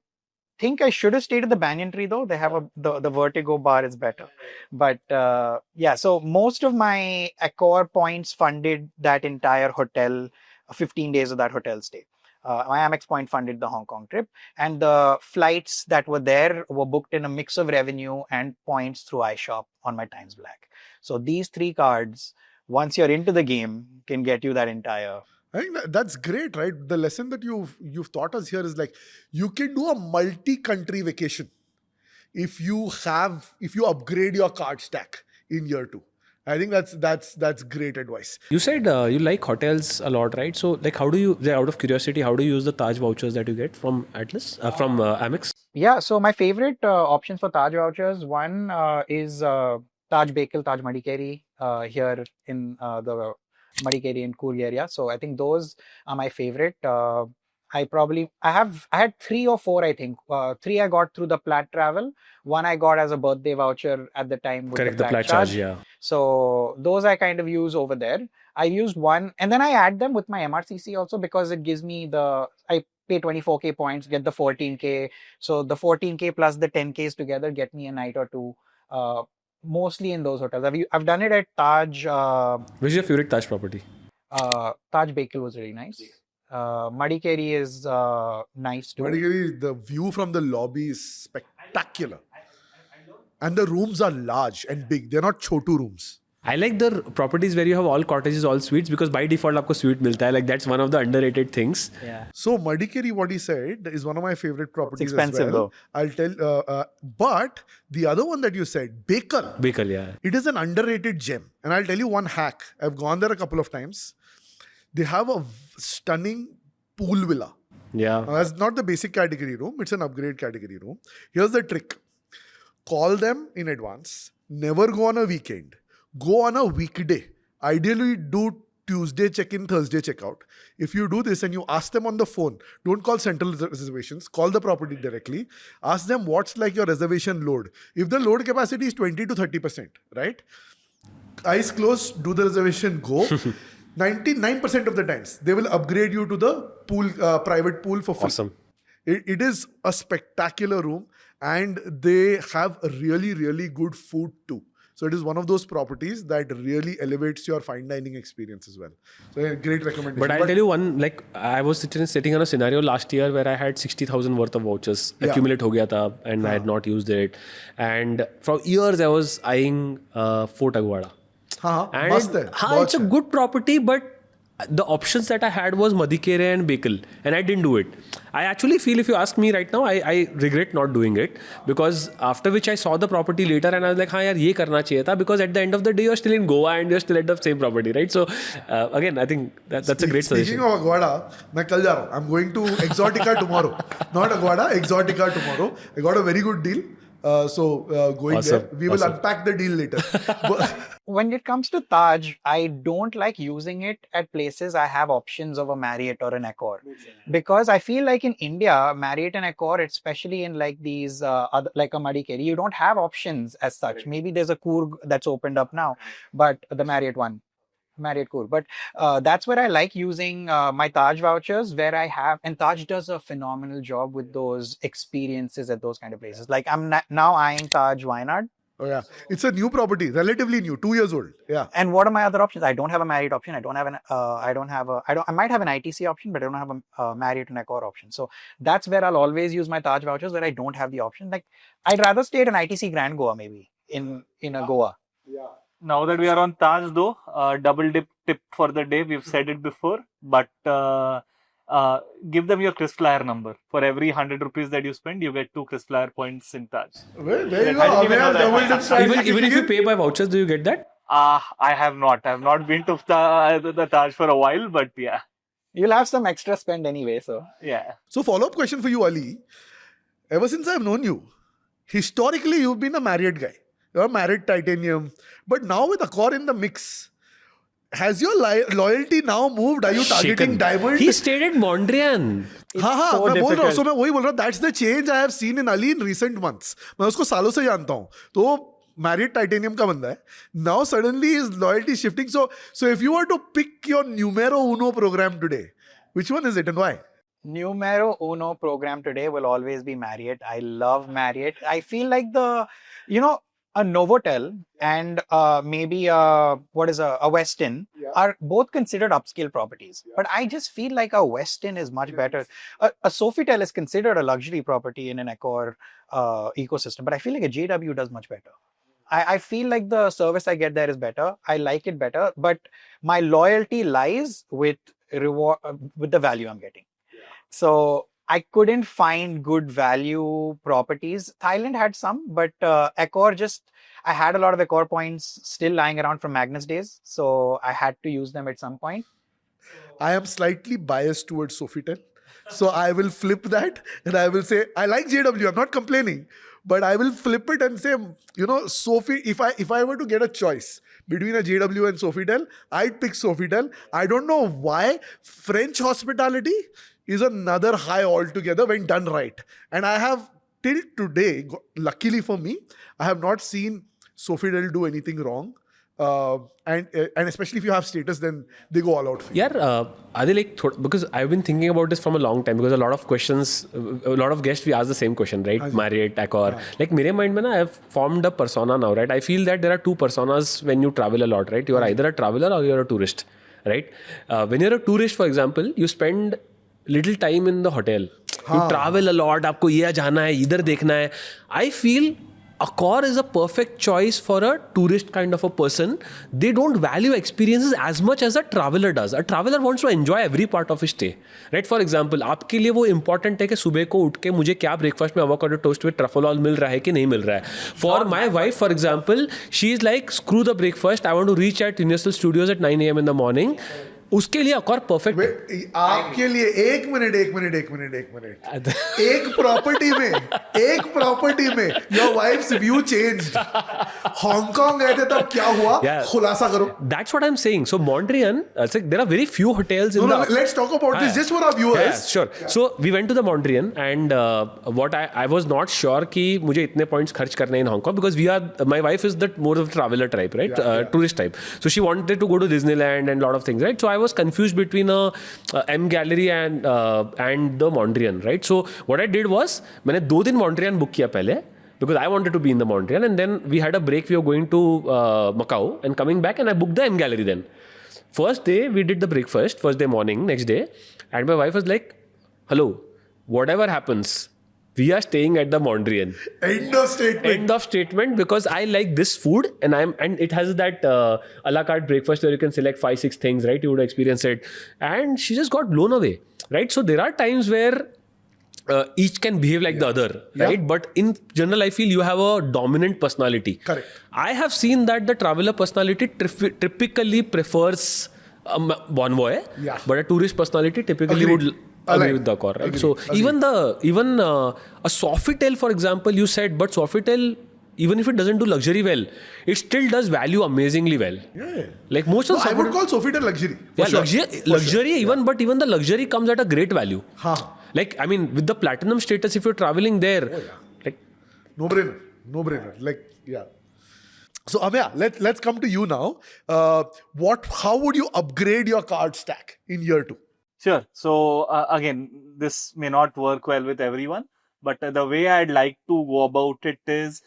think I should have stayed at the Banyan Tree though. They have the Vertigo bar is better. But so most of my Accor points funded that entire hotel, 15 days of that hotel stay. My Amex point funded the Hong Kong trip, and the flights that were there were booked in a mix of revenue and points through iShop on my Times Black. So these 3 cards, once you're into the game, can get you that entire. I think that's great, right? The lesson that you've taught us here is like you can do a multi-country vacation if you upgrade your card stack in year 2. I think that's great advice. You said you like hotels a lot, right? So, like, out of curiosity, how do you use the Taj vouchers that you get from Atlas, from Amex? Yeah, so my favorite options for Taj vouchers, one is Taj Bakal, Taj Madikeri here in the Madikeri and Coorg area. So I think those are my favorite. I had 3 or 4, I think. 3 I got through the Plat travel. 1 I got as a birthday voucher at the time with Correct, the Plat charge. yeah. So those I kind of use over there. I used 1, and then I add them with my MRCC also because it gives me I pay 24K points, get the 14K. So the 14K plus the 10Ks together get me a night or 2. Mostly in those hotels. I've done it at Taj. Which is your favorite Taj property? Taj Bakal was really nice. Madikeri is nice too. Madikeri, the view from the lobby is spectacular. And the rooms are large and big. They're not chotu rooms. I like the properties where you have all cottages, all suites, because by default, आपको suite मिलता है. Like that's one of the underrated things. Yeah. So Madikeri, what he said, is one of my favorite properties. It's expensive as well. though. I'll tell. But the other one that you said, Bakal, yeah. it is an underrated gem. And I'll tell you one hack. I've gone there a couple of times. They have a stunning pool villa. Yeah. Now, that's not the basic category room. It's an upgrade category room. Here's the trick. Call them in advance. Never go on a weekend. Go on a weekday. Ideally, do Tuesday check-in, Thursday check-out. If you do this and you ask them on the phone, don't call central reservations, call the property directly. Ask them what's like your reservation load. If the load capacity is 20 to 30%, right? Eyes closed, do the reservation, go. 99% of the times, they will upgrade you to the pool, private pool for free. Awesome. It is a spectacular room and they have a really, really good food too. So it is one of those properties that really elevates your fine dining experience as well. So a great recommendation. But I'll tell you one, like I was sitting on a scenario last year where I had 60,000 worth of vouchers accumulate ho gaya tha, and I had not used it. And for years I was eyeing Fort Aguada. And it's a good property, but the options that I had was Madikere and Bakal, and I didn't do it. I actually feel, if you ask me right now, I regret not doing it, because after which I saw the property later and I was like, हाँ यार ये करना चाहिए था, because at the end of the day you're still in Goa and you're still at the same property, right? So again, I think that's a great suggestion. Speaking of Aguada, मैं कल जा रहा हूँ. I'm going to Exotica tomorrow. Not Aguada, Exotica tomorrow. I got a very good deal. Going Awesome. there. We will unpack the deal later. When it comes to Taj, I don't like using it at places I have options of a Marriott or an Accor. Because I feel like in India, Marriott and Accor, especially in like these, like a Madikeri, you don't have options as such. Maybe there's a Coorg that's opened up now, but the Marriott Coorg. But that's where I like using my Taj vouchers, where I have, and Taj does a phenomenal job with those experiences at those kind of places. Like I'm now eyeing Taj Wayanad. Oh yeah, it's a new property, relatively new, 2 years old. Yeah. And what are my other options? I don't have a Marriott option. I might have an ITC option, but I don't have a Marriott and Accor option. So that's where I'll always use my Taj vouchers, where I don't have the option. Like I'd rather stay at an ITC Grand Goa maybe in a Goa. Yeah. Now that we are on Taj though, double dip tip for the day. We've said it before, but give them your Krisflyer number. For every 100 rupees that you spend, you get 2 Krisflyer points in Taj. Well, there you go. I didn't even know Ameya that. double dip strategy Even if you kicking in. pay by vouchers, do you get that? I have not. I have not been to the Taj for a while, but yeah. You'll have some extra spend anyway, so. Yeah. So follow-up question for you, Ali. Ever since I've known you, historically you've been a Marriott guy. You're a Marriott Titanium. But now with Accor in the mix, has your loyalty now moved? Are you targeting Shaken. Diamond? He stayed at Mondrian. हाँ so मैं बोल रहा हूँ difficult. मैं वही बोल रहा हूँ that's the change I have seen in Ali in recent months. मैं उसको सालों से जानता हूँ तो Marriott Titanium का बंदा है. Now suddenly his loyalty is shifting. So if you were to pick your numero uno program today, which one is it and why? Numero uno program today will always be Marriott. I love Marriott. I feel like a Novotel and maybe a Westin are both considered upscale properties. But I just feel like a Westin is much better. A Sofitel is considered a luxury property in an Accor ecosystem, but I feel like a JW does much better. I feel like the service I get there is better. I like it better, but my loyalty lies with the value I'm getting. So I couldn't find good value properties. Thailand had some, but Accor I had a lot of Accor points still lying around from Magnus days. So I had to use them at some point. I am slightly biased towards Sofitel. So I will flip that and I will say, I like JW, I'm not complaining. But I will flip it and say, Sophie, if I were to get a choice between a JW and Sofitel, I'd pick Sofitel. I don't know why. French hospitality is another high altogether when done right. And I have, till today, luckily for me, I have not seen Sofitel do anything wrong. And especially if you have status, then they go all out for you. Yeah, are they like because I've been thinking about this from a long time because a lot of questions, a lot of guests we ask the same question, right? Marriott, Accor. Like mere mind mein I have formed a persona now, right? I feel that there are two personas when you travel a lot, right? You are either a traveler or you're a tourist, right? When you're a tourist, for example, you spend little time in the hotel. You travel a lot. आपको ये जाना है, इधर देखना है. I feel Accor is a perfect choice for a tourist kind of a person. They don't value experiences as much as a traveler does. A traveler wants to enjoy every part of his stay. Right? For example, आपके लिए वो important है कि सुबह को उठ के मुझे क्या breakfast में avocado toast with truffle oil मिल रहा है कि नहीं मिल रहा है. For my wife, for example, she is like, screw the breakfast. I want to reach at Universal Studios at 9 a.m. in the morning. उसके लिए Accor perfect है. आपके लिए एक मिनट एक प्रॉपर्टी में your wife's view changed. Hong Kong गए थे तब क्या हुआ? खुलासा करो. That's what I'm saying. So Mondrian, there are very few hotels in the. Let's talk about this just for our viewers. Yeah, sure. So we went to the Mondrian and what I was not sure कि मुझे इतने points खर्च करने in Hong Kong because my wife is that more of a traveler type, right? Tourist type. So she wanted to go to Disneyland and a lot of things, right? So I was confused between M Gallery and the Mondrian, right? So what I did was मैंने 2 दिन Mondrian book किया पहले because I wanted to be in the Mondrian and then we had a break. We were going to Macau and coming back and I booked the M Gallery then. First day we did the breakfast, first day morning, next day, and my wife was like, hello, whatever happens, we are staying at the Mondrian. End of statement. Because I like this food and it has that a la carte breakfast where you can select 5-6 things, right? You would experience it. And she just got blown away, right? So there are times where each can behave like the other, right? But in general, I feel you have a dominant personality. Correct. I have seen that the traveler personality typically prefers a Bonvoy, but a tourist personality typically would agree with the Accor, right? So even a Sofitel, for example, you said, but Sofitel, even if it doesn't do luxury well, it still does value amazingly well. Yeah. Like most of I would call Sofitel luxury. Yeah, luxury even, but even the luxury comes at a great value. Like, I mean, with the platinum status, if you're traveling there, like no brainer. Like, yeah. So Ameya, let's come to you now. How would you upgrade your card stack in year 2? Sure. So again, this may not work well with everyone, but the way I'd like to go about it is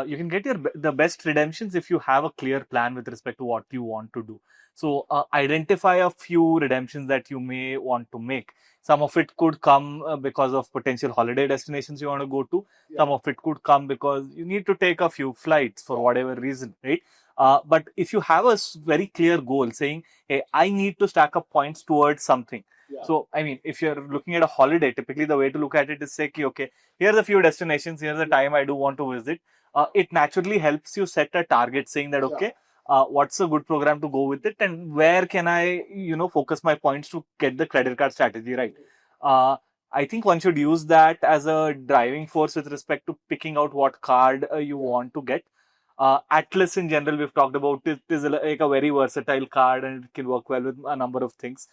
you can get the best redemptions if you have a clear plan with respect to what you want to do. So identify a few redemptions that you may want to make. Some of it could come because of potential holiday destinations you want to go to. Some of it could come because you need to take a few flights for whatever reason, right? But if you have a very clear goal saying, hey, I need to stack up points towards something. So, I mean, if you're looking at a holiday, typically the way to look at it is say, okay, here's a few destinations, here's the time I do want to visit. It naturally helps you set a target saying that, okay, what's a good program to go with it and where can I, focus my points to get the credit card strategy right. I think one should use that as a driving force with respect to picking out what card you want to get. Atlas in general, we've talked about it is like a very versatile card and it can work well with a number of things.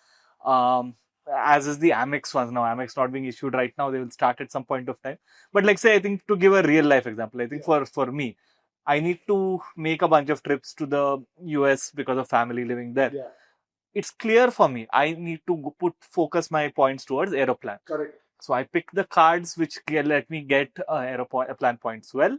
As is the Amex ones. Now, Amex not being issued right now, they will start at some point of time. But like say, I think to give a real life example, I think for me, I need to make a bunch of trips to the US because of family living there. Yeah. It's clear for me. I need to focus my points towards Aeroplan. Correct. So I pick the cards which let me get Aeroplan points well.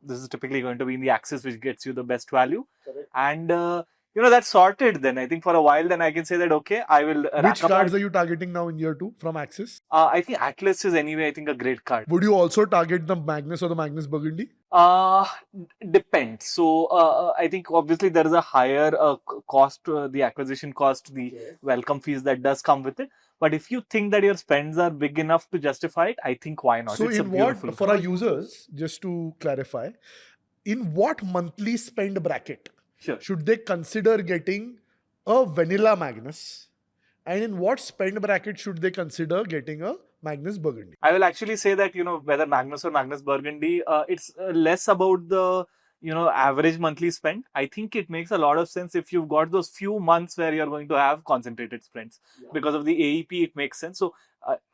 This is typically going to be in the Axis, which gets you the best value. Correct. And that's sorted then. I think for a while, then I can say that, okay, I will... Which cards are you targeting now in year 2 from Axis? I think Atlas is anyway, I think, a great card. Would you also target the Magnus or the Magnus Burgundy? Depends. So I think obviously there is a higher cost, the acquisition cost, the welcome fees that does come with it. But if you think that your spends are big enough to justify it, I think why not? So it's in what, for our users, just to clarify, in what monthly spend bracket should they consider getting a vanilla Magnus? And in what spend bracket should they consider getting a Magnus Burgundy? I will actually say that, whether Magnus or Magnus Burgundy, it's less about the, average monthly spend. I think it makes a lot of sense if you've got those few months where you're going to have concentrated spends. Because of the AEP, it makes sense. So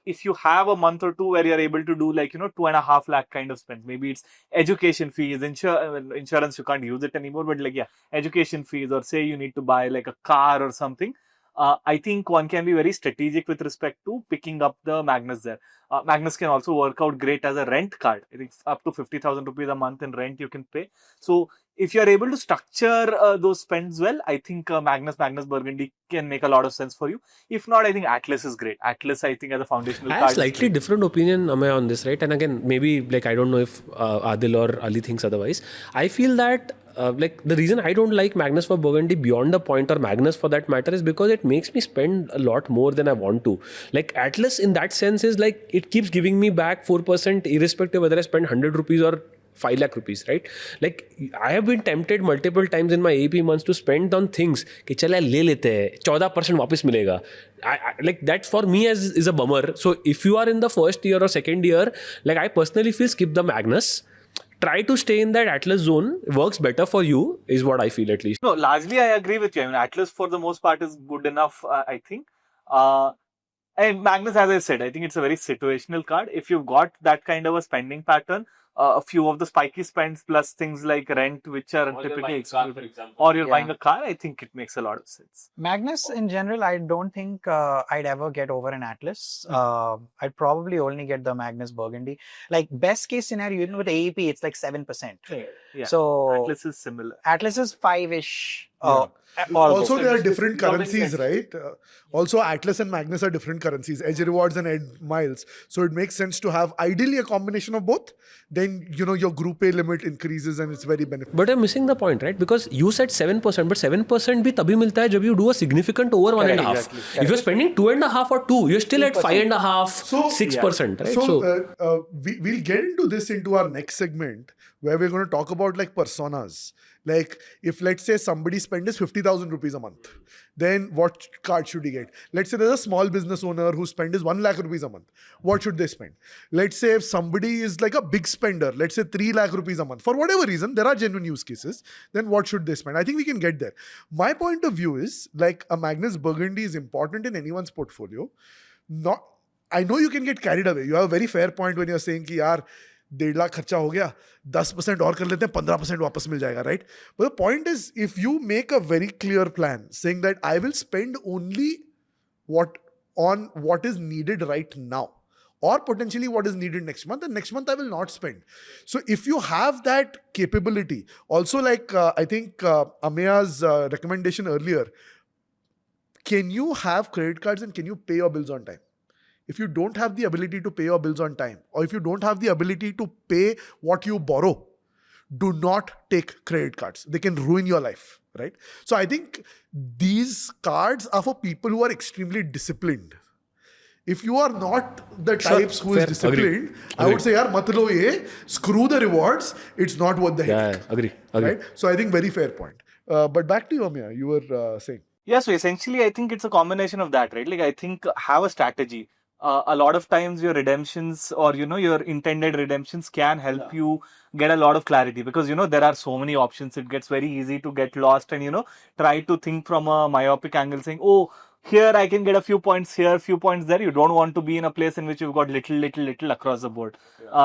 if you have a month or two where you're able to do like, 2.5 lakh kind of spends, maybe it's education fees, insurance, you can't use it anymore, but like, education fees, or say you need to buy like a car or something. I think one can be very strategic with respect to picking up the Magnus there. Magnus can also work out great as a rent card. I think up to 50,000 rupees a month in rent you can pay. So if you are able to structure those spends well, I think Magnus Burgundy can make a lot of sense for you. If not, I think Atlas is great. Atlas, I think, as a foundational card. I have slightly different opinion, Ameya, on this, right? And again, maybe like I don't know if Adil or Ali thinks otherwise. I feel that like the reason I don't like Magnus for Burgundy beyond the point, or Magnus for that matter, is because it makes me spend a lot more than I want to. Like Atlas in that sense is like it keeps giving me back 4% irrespective whether I spend 100 rupees or 5 lakh rupees, right? Like I have been tempted multiple times in my AP months to spend on things कि चले ले लेते हैं 14% वापस मिलेगा. Like that for me is a bummer. So if you are in the first year or second year, like I personally feel skip the Magnus. Try to stay in that Atlas zone. It works better for you, is what I feel at least. No, largely I agree with you. I mean, Atlas for the most part is good enough, I think. And Magnus, as I said, I think it's a very situational card. If you've got that kind of a spending pattern, a few of the spiky spends plus things like rent, which are typically exclusive, or you're buying a car, I think it makes a lot of sense. Magnus in general, I don't think I'd ever get over an Atlas. I'd probably only get the Magnus Burgundy. Like best case scenario, even with AEP, it's like 7%. Yeah. So Atlas is similar. Atlas is 5-ish. Also, there are different currencies, right? Also, Atlas and Magnus are different currencies, edge rewards and edge miles. So it makes sense to have ideally a combination of both. Then, your group A limit increases and it's very beneficial. But I'm missing the point, right? Because you said 7%, but 7% bhi tabhi milta hai jab you do a significant over 1.5. Exactly. If you're spending 2.5 or 2, you're still at 5.5, 6%, right? So we'll get into our next segment where we're going to talk about like personas. Like if let's say somebody's spend is 50,000 rupees a month, then what card should he get? Let's say there's a small business owner whose spend is 1 lakh rupees a month. What should they spend? Let's say if somebody is like a big spender, let's say 3 lakh rupees a month, for whatever reason, there are genuine use cases, then what should they spend? I think we can get there. My point of view is like a Magnus Burgundy is important in anyone's portfolio. I know you can get carried away. You have a very fair point when you're saying कि यार 1.5 लाख खर्चा हो गया 10% और कर लेते हैं 15% वापस मिल जाएगा, right? But the point is, if you make a very clear plan saying that I will spend only what is needed right now, or potentially what is needed next month, and next month I will not spend. So if you have that capability, also like I think Ameya's recommendation earlier, can you have credit cards and can you pay your bills on time? If you don't have the ability to pay your bills on time, or if you don't have the ability to pay what you borrow, do not take credit cards. They can ruin your life, right? So I think these cards are for people who are extremely disciplined. If you are not the types who is fair. disciplined, I Agreed. would say, yaar, mat lo ye, screw the rewards. It's not worth the headache. Agree. Right? So I think very fair point. But back to you, Ameya. You were saying. Yeah, so essentially, I think it's a combination of that, right? Like, I think have a strategy. A lot of times your redemptions or, your intended redemptions can help you get a lot of clarity because, there are so many options. It gets very easy to get lost and, try to think from a myopic angle saying, oh, here I can get a few points here, few points there. You don't want to be in a place in which you've got little across the board.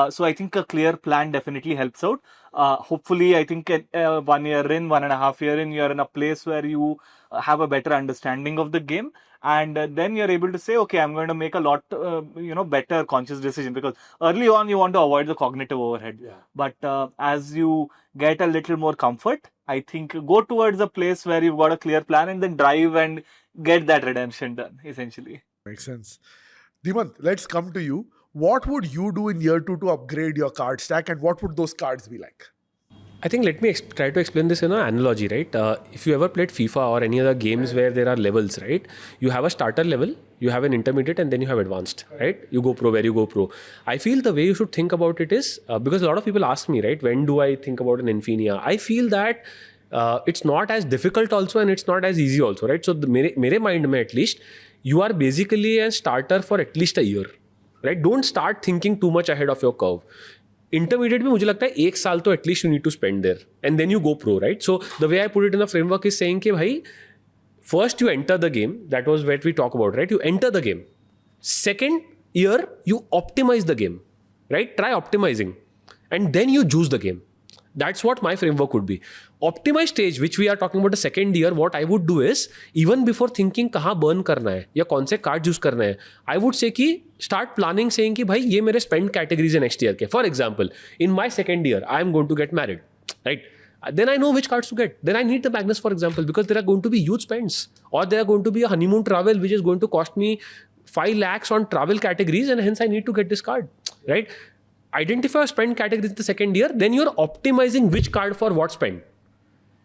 So I think a clear plan definitely helps out. Hopefully, I think 1 year in, 1.5 year in, you're in a place where you have a better understanding of the game. And then you're able to say, okay, I'm going to make a lot, better conscious decision because early on you want to avoid the cognitive overhead. Yeah. But as you get a little more comfort, I think go towards a place where you've got a clear plan and then drive and get that redemption done, essentially. Makes sense. Dhimant, let's come to you. What would you do in year 2 to upgrade your card stack, and what would those cards be like? I think let me try to explain this in an analogy, right? If you ever played FIFA or any other games where there are levels, right? You have a starter level, you have an intermediate, and then you have advanced, right? You go pro where you go pro. I feel the way you should think about it is, because a lot of people ask me, right? When do I think about an Infinia? I feel that it's not as difficult also and it's not as easy also, right? So mere mind mein at least, you are basically a starter for at least a year, right? Don't start thinking too much ahead of your curve. Intermediate में मुझे लगता है 1 साल तो at least you need to spend there and then you go pro, right? So the way I put it in the framework is saying कि भाई first you enter the game, that was what we talk about, right? You enter the game. Second year you optimize the game, right? Try optimizing and then you choose the game. That's what my framework would be. Optimize stage, which we are talking about the second year, what I would do is, even before thinking कहाँ burn करना है या कौन से cards use करना है, I would say कि start planning saying कि भाई ये मेरे spend categories है next year के. For example, in my second year, I am going to get married, right? Then I know which cards to get. Then I need the Magnus, for example, because there are going to be huge spends, or there are going to be a honeymoon travel which is going to cost me 5 lakhs on travel categories, and hence I need to get this card, right? Identify your spend categories in the second year, then you're optimizing which card for what spend.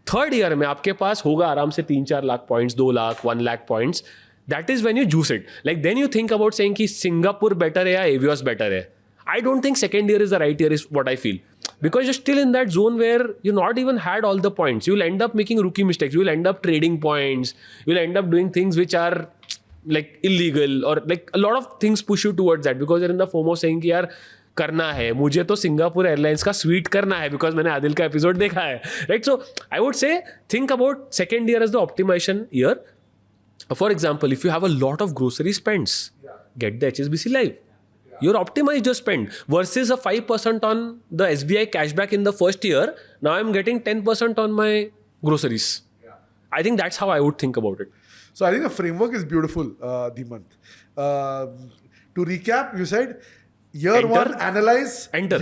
Third year में आपके पास होगा आराम से 3-4 lakh points, 2 lakh, 1 lakh points. That is when you juice it. Like then you think about saying कि Singapore better है या Avios better है. I don't think second year is the right year is what I feel. Because you're still in that zone where you not even had all the points. You'll end up making rookie mistakes. You'll end up trading points. You'll end up doing things which are like illegal, or like a lot of things push you towards that because you're in the FOMO saying कि यार करना है मुझे तो Singapore airlines का sweet करना है because मैंने आदिल का एपिसोड देखा है, right? So I would say think about second year as the optimization year. For example, if you have a lot of grocery spends, get the HSBC live. You're optimized your spend versus a 5% on the SBI cashback in the first year. Now I'm getting 10% on my groceries. I think that's how I would think about it. So I think the framework is beautiful, Dhimant. To recap, you said year Enter. 1, analyze. Enter.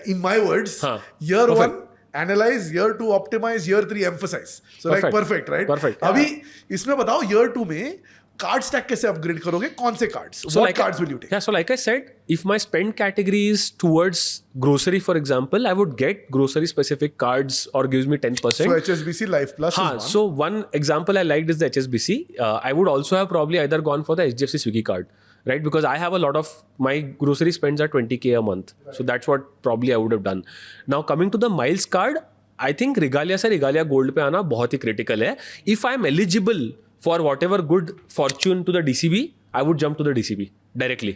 In my words, year Perfect. 1, analyze, year 2, optimize, year 3, emphasize. So Perfect. like perfect, right? Perfect. अभी इसमें बताओ year 2 में card stack कैसे upgrade करोगे, कौन से cards, what cards will you take? Yeah, so like I said, if my spend category is towards grocery, for example, I would get grocery specific cards or gives me 10%. So HSBC Life Plus is one. So one example I liked is the HSBC. I would also have probably either gone for the HDFC Swiggy card, right? Because I have a lot of my grocery spends are 20K a month. Right. So that's what probably I would have done. Now coming to the miles card, I think Regalia से Regalia Gold पे आना बहुत ही critical है. If I'm eligible for whatever good fortune to the DCB, I would jump to the DCB directly.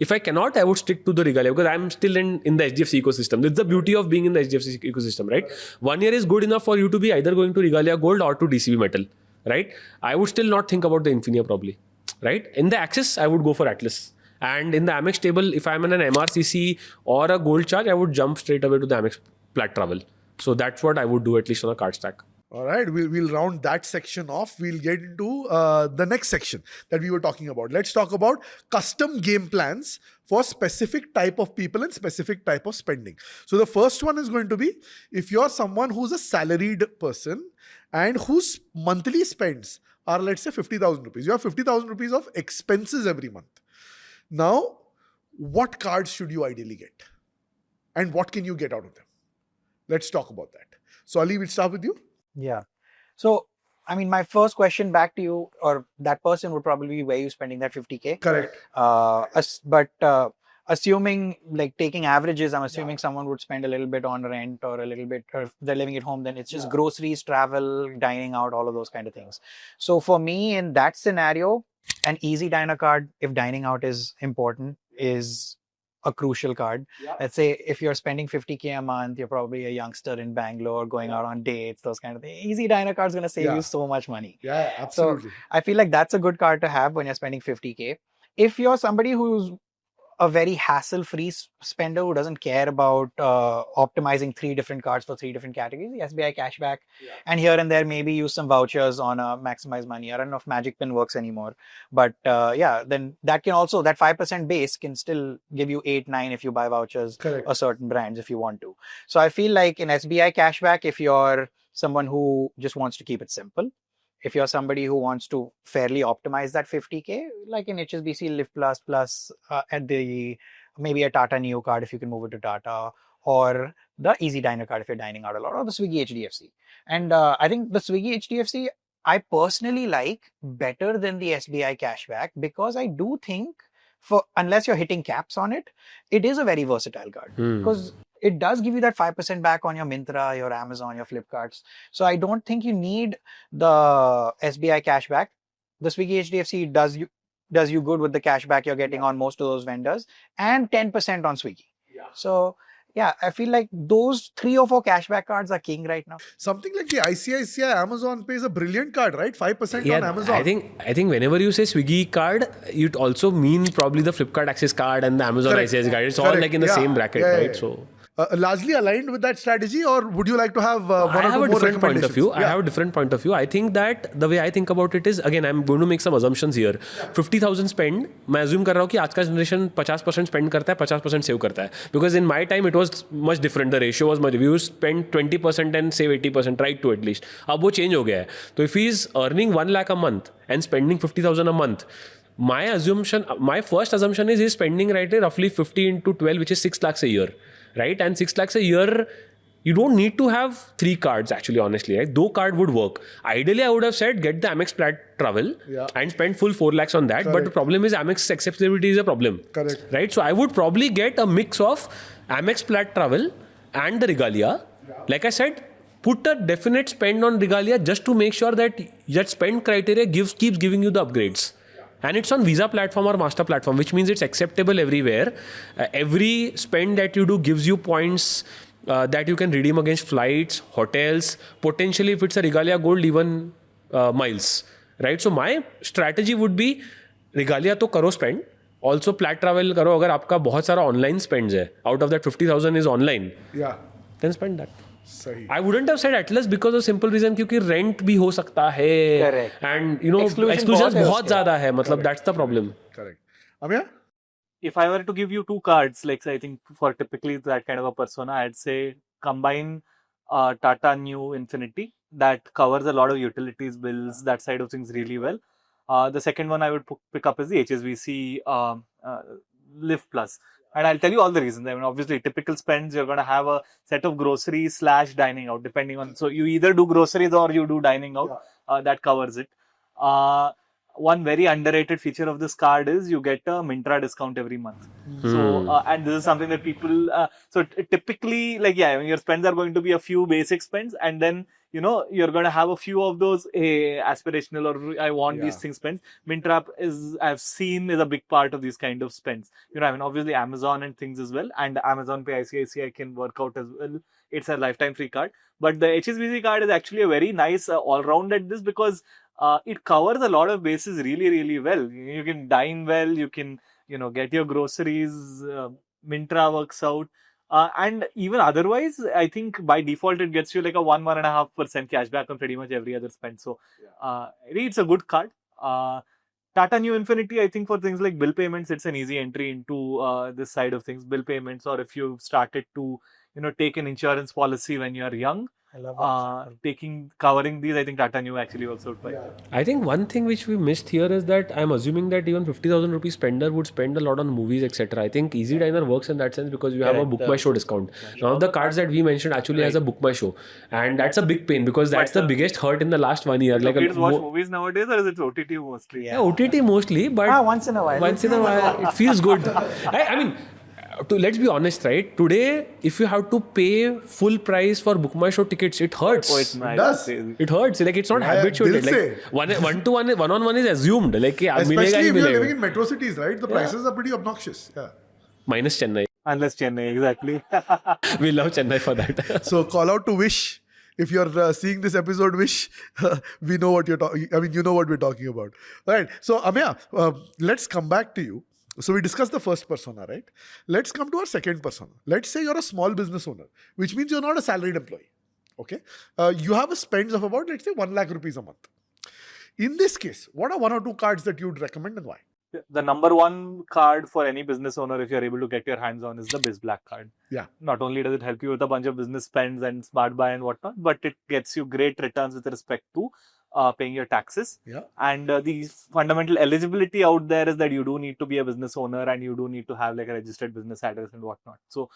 If I cannot, I would stick to the Regalia because I'm still in the HDFC ecosystem. That's the beauty of being in the HDFC ecosystem, right? 1 year is good enough for you to be either going to Regalia Gold or to DCB Metal, right? I would still not think about the Infinia probably, right? In the Axis, I would go for Atlas. And in the Amex table, if I'm in an MRCC or a gold charge, I would jump straight away to the Amex Plat travel. So that's what I would do at least on a card stack. All right, we'll round that section off. We'll get into the next section that we were talking about. Let's talk about custom game plans for specific type of people and specific type of spending. So the first one is going to be if you're someone who's a salaried person and whose monthly spends are, let's say, 50,000 rupees. You have 50,000 rupees of expenses every month. Now, what cards should you ideally get? And what can you get out of them? Let's talk about that. So Ali, we'll start with you. Yeah. So, I mean, my first question back to you or that person would probably be where you spending that 50K. Correct. But assuming like taking averages, I'm assuming someone would spend a little bit on rent or a little bit, or if they're living at home, then it's just groceries, travel, dining out, all of those kind of things. So for me in that scenario, an easy diner card, if dining out is important, is a crucial card. Let's say if you're spending 50K a month, you're probably a youngster in Bangalore going out on dates, those kind of things. Easy diner card is going to save you so much money. Yeah, absolutely. So I feel like that's a good card to have when you're spending 50K. If you're somebody who's a very hassle-free spender who doesn't care about optimizing 3 different cards for 3 different categories, the SBI Cashback, and here and there maybe use some vouchers on maximize money. I don't know if Magic Pin works anymore, but then that can also, that 5% base can still give you 8, 9 if you buy vouchers or certain brands if you want to. So I feel like in SBI Cashback, if you're someone who just wants to keep it simple, if you're somebody who wants to fairly optimize that 50K, like in HSBC Live Plus at the maybe a Tata Neo card if you can move it to Tata, or the Easy Diner card if you're dining out a lot, or the Swiggy HDFC. And I think the Swiggy HDFC I personally like better than the SBI Cashback because I do think unless you're hitting caps on it, it is a very versatile card because it does give you that 5% back on your Myntra, your Amazon, your Flipkarts. So I don't think you need the SBI cashback. The Swiggy HDFC does you good with the cashback you're getting on most of those vendors and 10% on Swiggy. So yeah, I feel like those 3 or 4 cashback cards are king right now. Something like the ICICI Amazon Pay is a brilliant card, right? 5% on Amazon. I think whenever you say Swiggy card, it also mean probably the Flipkart Access card and the Amazon ICICI card. It's all like in the same bracket, right? So largely aligned with that strategy, or would you like to have one I or have two a more different point of recommendations? view. I have a different point of view. I think that the way I think about it is, again, I'm going to make some assumptions here. 50,000 spend, मैं assume कर रहा हूँ कि आज का generation 50% spend करता है, 50% save करता है. Because in my time it was much different. The ratio was much. We used to spend 20% and save 80%, right to at least. अब वो change हो गया है. So if he is earning 1 lakh a month and spending 50,000 a month, my first assumption is he's spending roughly 50 into 12, which is 6 lakhs a year. Right? And 6 lakhs a year, you don't need to have 3 cards actually, honestly. Right? 2 cards would work. Ideally, I would have said get the Amex Plat travel and spend full 4 lakhs on that. But the problem is Amex acceptability is a problem. Correct. Right? So I would probably get a mix of Amex Plat travel and the Regalia. Like I said, put a definite spend on Regalia just to make sure that that spend criteria keeps giving you the upgrades. And it's on Visa platform or Master platform, which means it's acceptable everywhere. Every spend that you do gives you points that you can redeem against flights, hotels, potentially if it's a Regalia Gold, even miles. Right? So my strategy would be Regalia to karo spend. Also Plat travel karo agar aapka bahut sara online spends hai. Out of that 50,000 is online. Yeah. Then spend that. Sahi. I wouldn't have said Atlas because of simple reason क्योंकि rent भी हो सकता है. Correct. And you know exclusions बहुत ज़्यादा है. मतलब that's the problem. Correct. Ameya? If I were to give you 2 cards, like I think for typically that kind of a persona, I'd say combine Tata New Infinity that covers a lot of utilities bills, that side of things really well. The second one I would pick up is the HSBC Live Plus. And I'll tell you all the reasons. I mean, obviously, typical spends, you're going to have a set of groceries / dining out, depending on. So you either do groceries or you do dining out. That covers it. One very underrated feature of this card is you get a Myntra discount every month. So, and this is something that people, typically, like, your spends are going to be a few basic spends, and then, you're going to have a few of those aspirational or I want these things spends. Myntra I've seen is a big part of these kind of spends. I mean, obviously Amazon and things as well, and Amazon Pay ICICI can work out as well. It's a lifetime free card. But the HSBC card is actually a very nice all-round at this because it covers a lot of bases really, really well. You can dine well, you can, get your groceries, Myntra works out. And even otherwise, I think by default it gets you like a 1.5% cashback on pretty much every other spend. So I think it's a good card. Tata New Infinity, I think for things like bill payments, it's an easy entry into this side of things. Bill payments, or if you've started to, take an insurance policy when you're young, I love that. covering these, I think Tata New actually works out quite well. I think one thing which we missed here is that I'm assuming that even 50,000 rupee spender would spend a lot on movies, etc. I think Easy Diner works in that sense because you have a Book My Show discount. One of the cards that we mentioned actually has a Book My Show, and that's a big pain because that's the biggest hurt in the last 1 year. Like kids watch movies nowadays, or is it OTT mostly? Yeah, OTT mostly, but once in a while. it feels good. I mean, let's be honest, right? Today, if you have to pay full price for Book My Show tickets, it hurts. Oh, it's nice. does. It hurts. Like, it's not habituated. Like one-on-one is assumed. Like, Especially if you're living in metro cities, right? The prices are pretty obnoxious. Yeah. Minus Chennai. Unless Chennai, exactly. We love Chennai for that. So call out to Wish. If you're seeing this episode, Wish, we know what you're talking. I mean, you know what we're talking about. All right. So Ameya, let's come back to you. So we discussed the first persona, right? Let's come to our second persona. Let's say you're a small business owner, which means you're not a salaried employee. Okay. You have a spends of about, let's say, 1 lakh rupees a month. In this case, what are 1 or 2 cards that you'd recommend and why? The number one card for any business owner, if you're able to get your hands on, is the BizBlack card. Yeah. Not only does it help you with a bunch of business spends and smart buy and whatnot, but it gets you great returns with respect to paying your taxes. Yeah. And the fundamental eligibility out there is that you do need to be a business owner and you do need to have like a registered business address and whatnot. So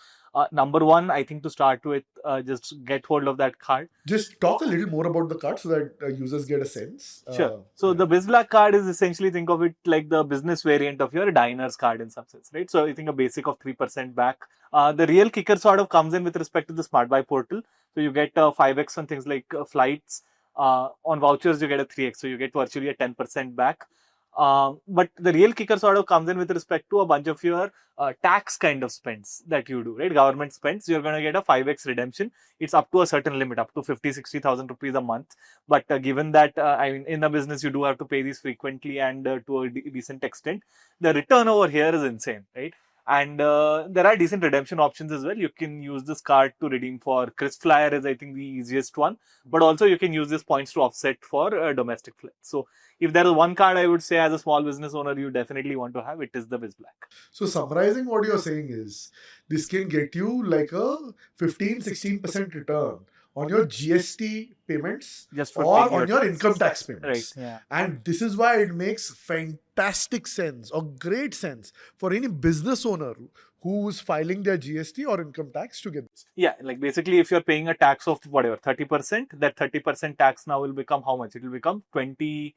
number one, I think to start with, just get hold of that card. Just talk a little more about the card so that users get a sense. Sure. So the BizBlack card is essentially, think of it like the business variant of your diner's card in some sense, right? So I think a basic of 3% back. The real kicker sort of comes in with respect to the Smart Buy portal. So you get 5x on things like flights. On vouchers, you get a 3x. So you get virtually a 10% back. But the real kicker sort of comes in with respect to a bunch of your tax kind of spends that you do, right? Government spends, you're going to get a 5x redemption. It's up to a certain limit, up to 50,000-60,000 rupees a month. But given that, I mean, in a business, you do have to pay these frequently and to a decent extent, the return over here is insane, right? And there are decent redemption options as well. You can use this card to redeem for KrisFlyer is I think the easiest one. But also you can use these points to offset for domestic flights. So if there is one card I would say as a small business owner you definitely want to have, it is the BizBlack. So summarizing what you're saying is, this can get you like a 15-16% return on your GST payments Just for or paying on your income tax payments. Right. Yeah. And this is why it makes fantastic sense or great sense for any business owner who's filing their GST or income tax to get this. Yeah, like basically if you're paying a tax of whatever, 30%, that 30% tax now will become how much? It will become 26%,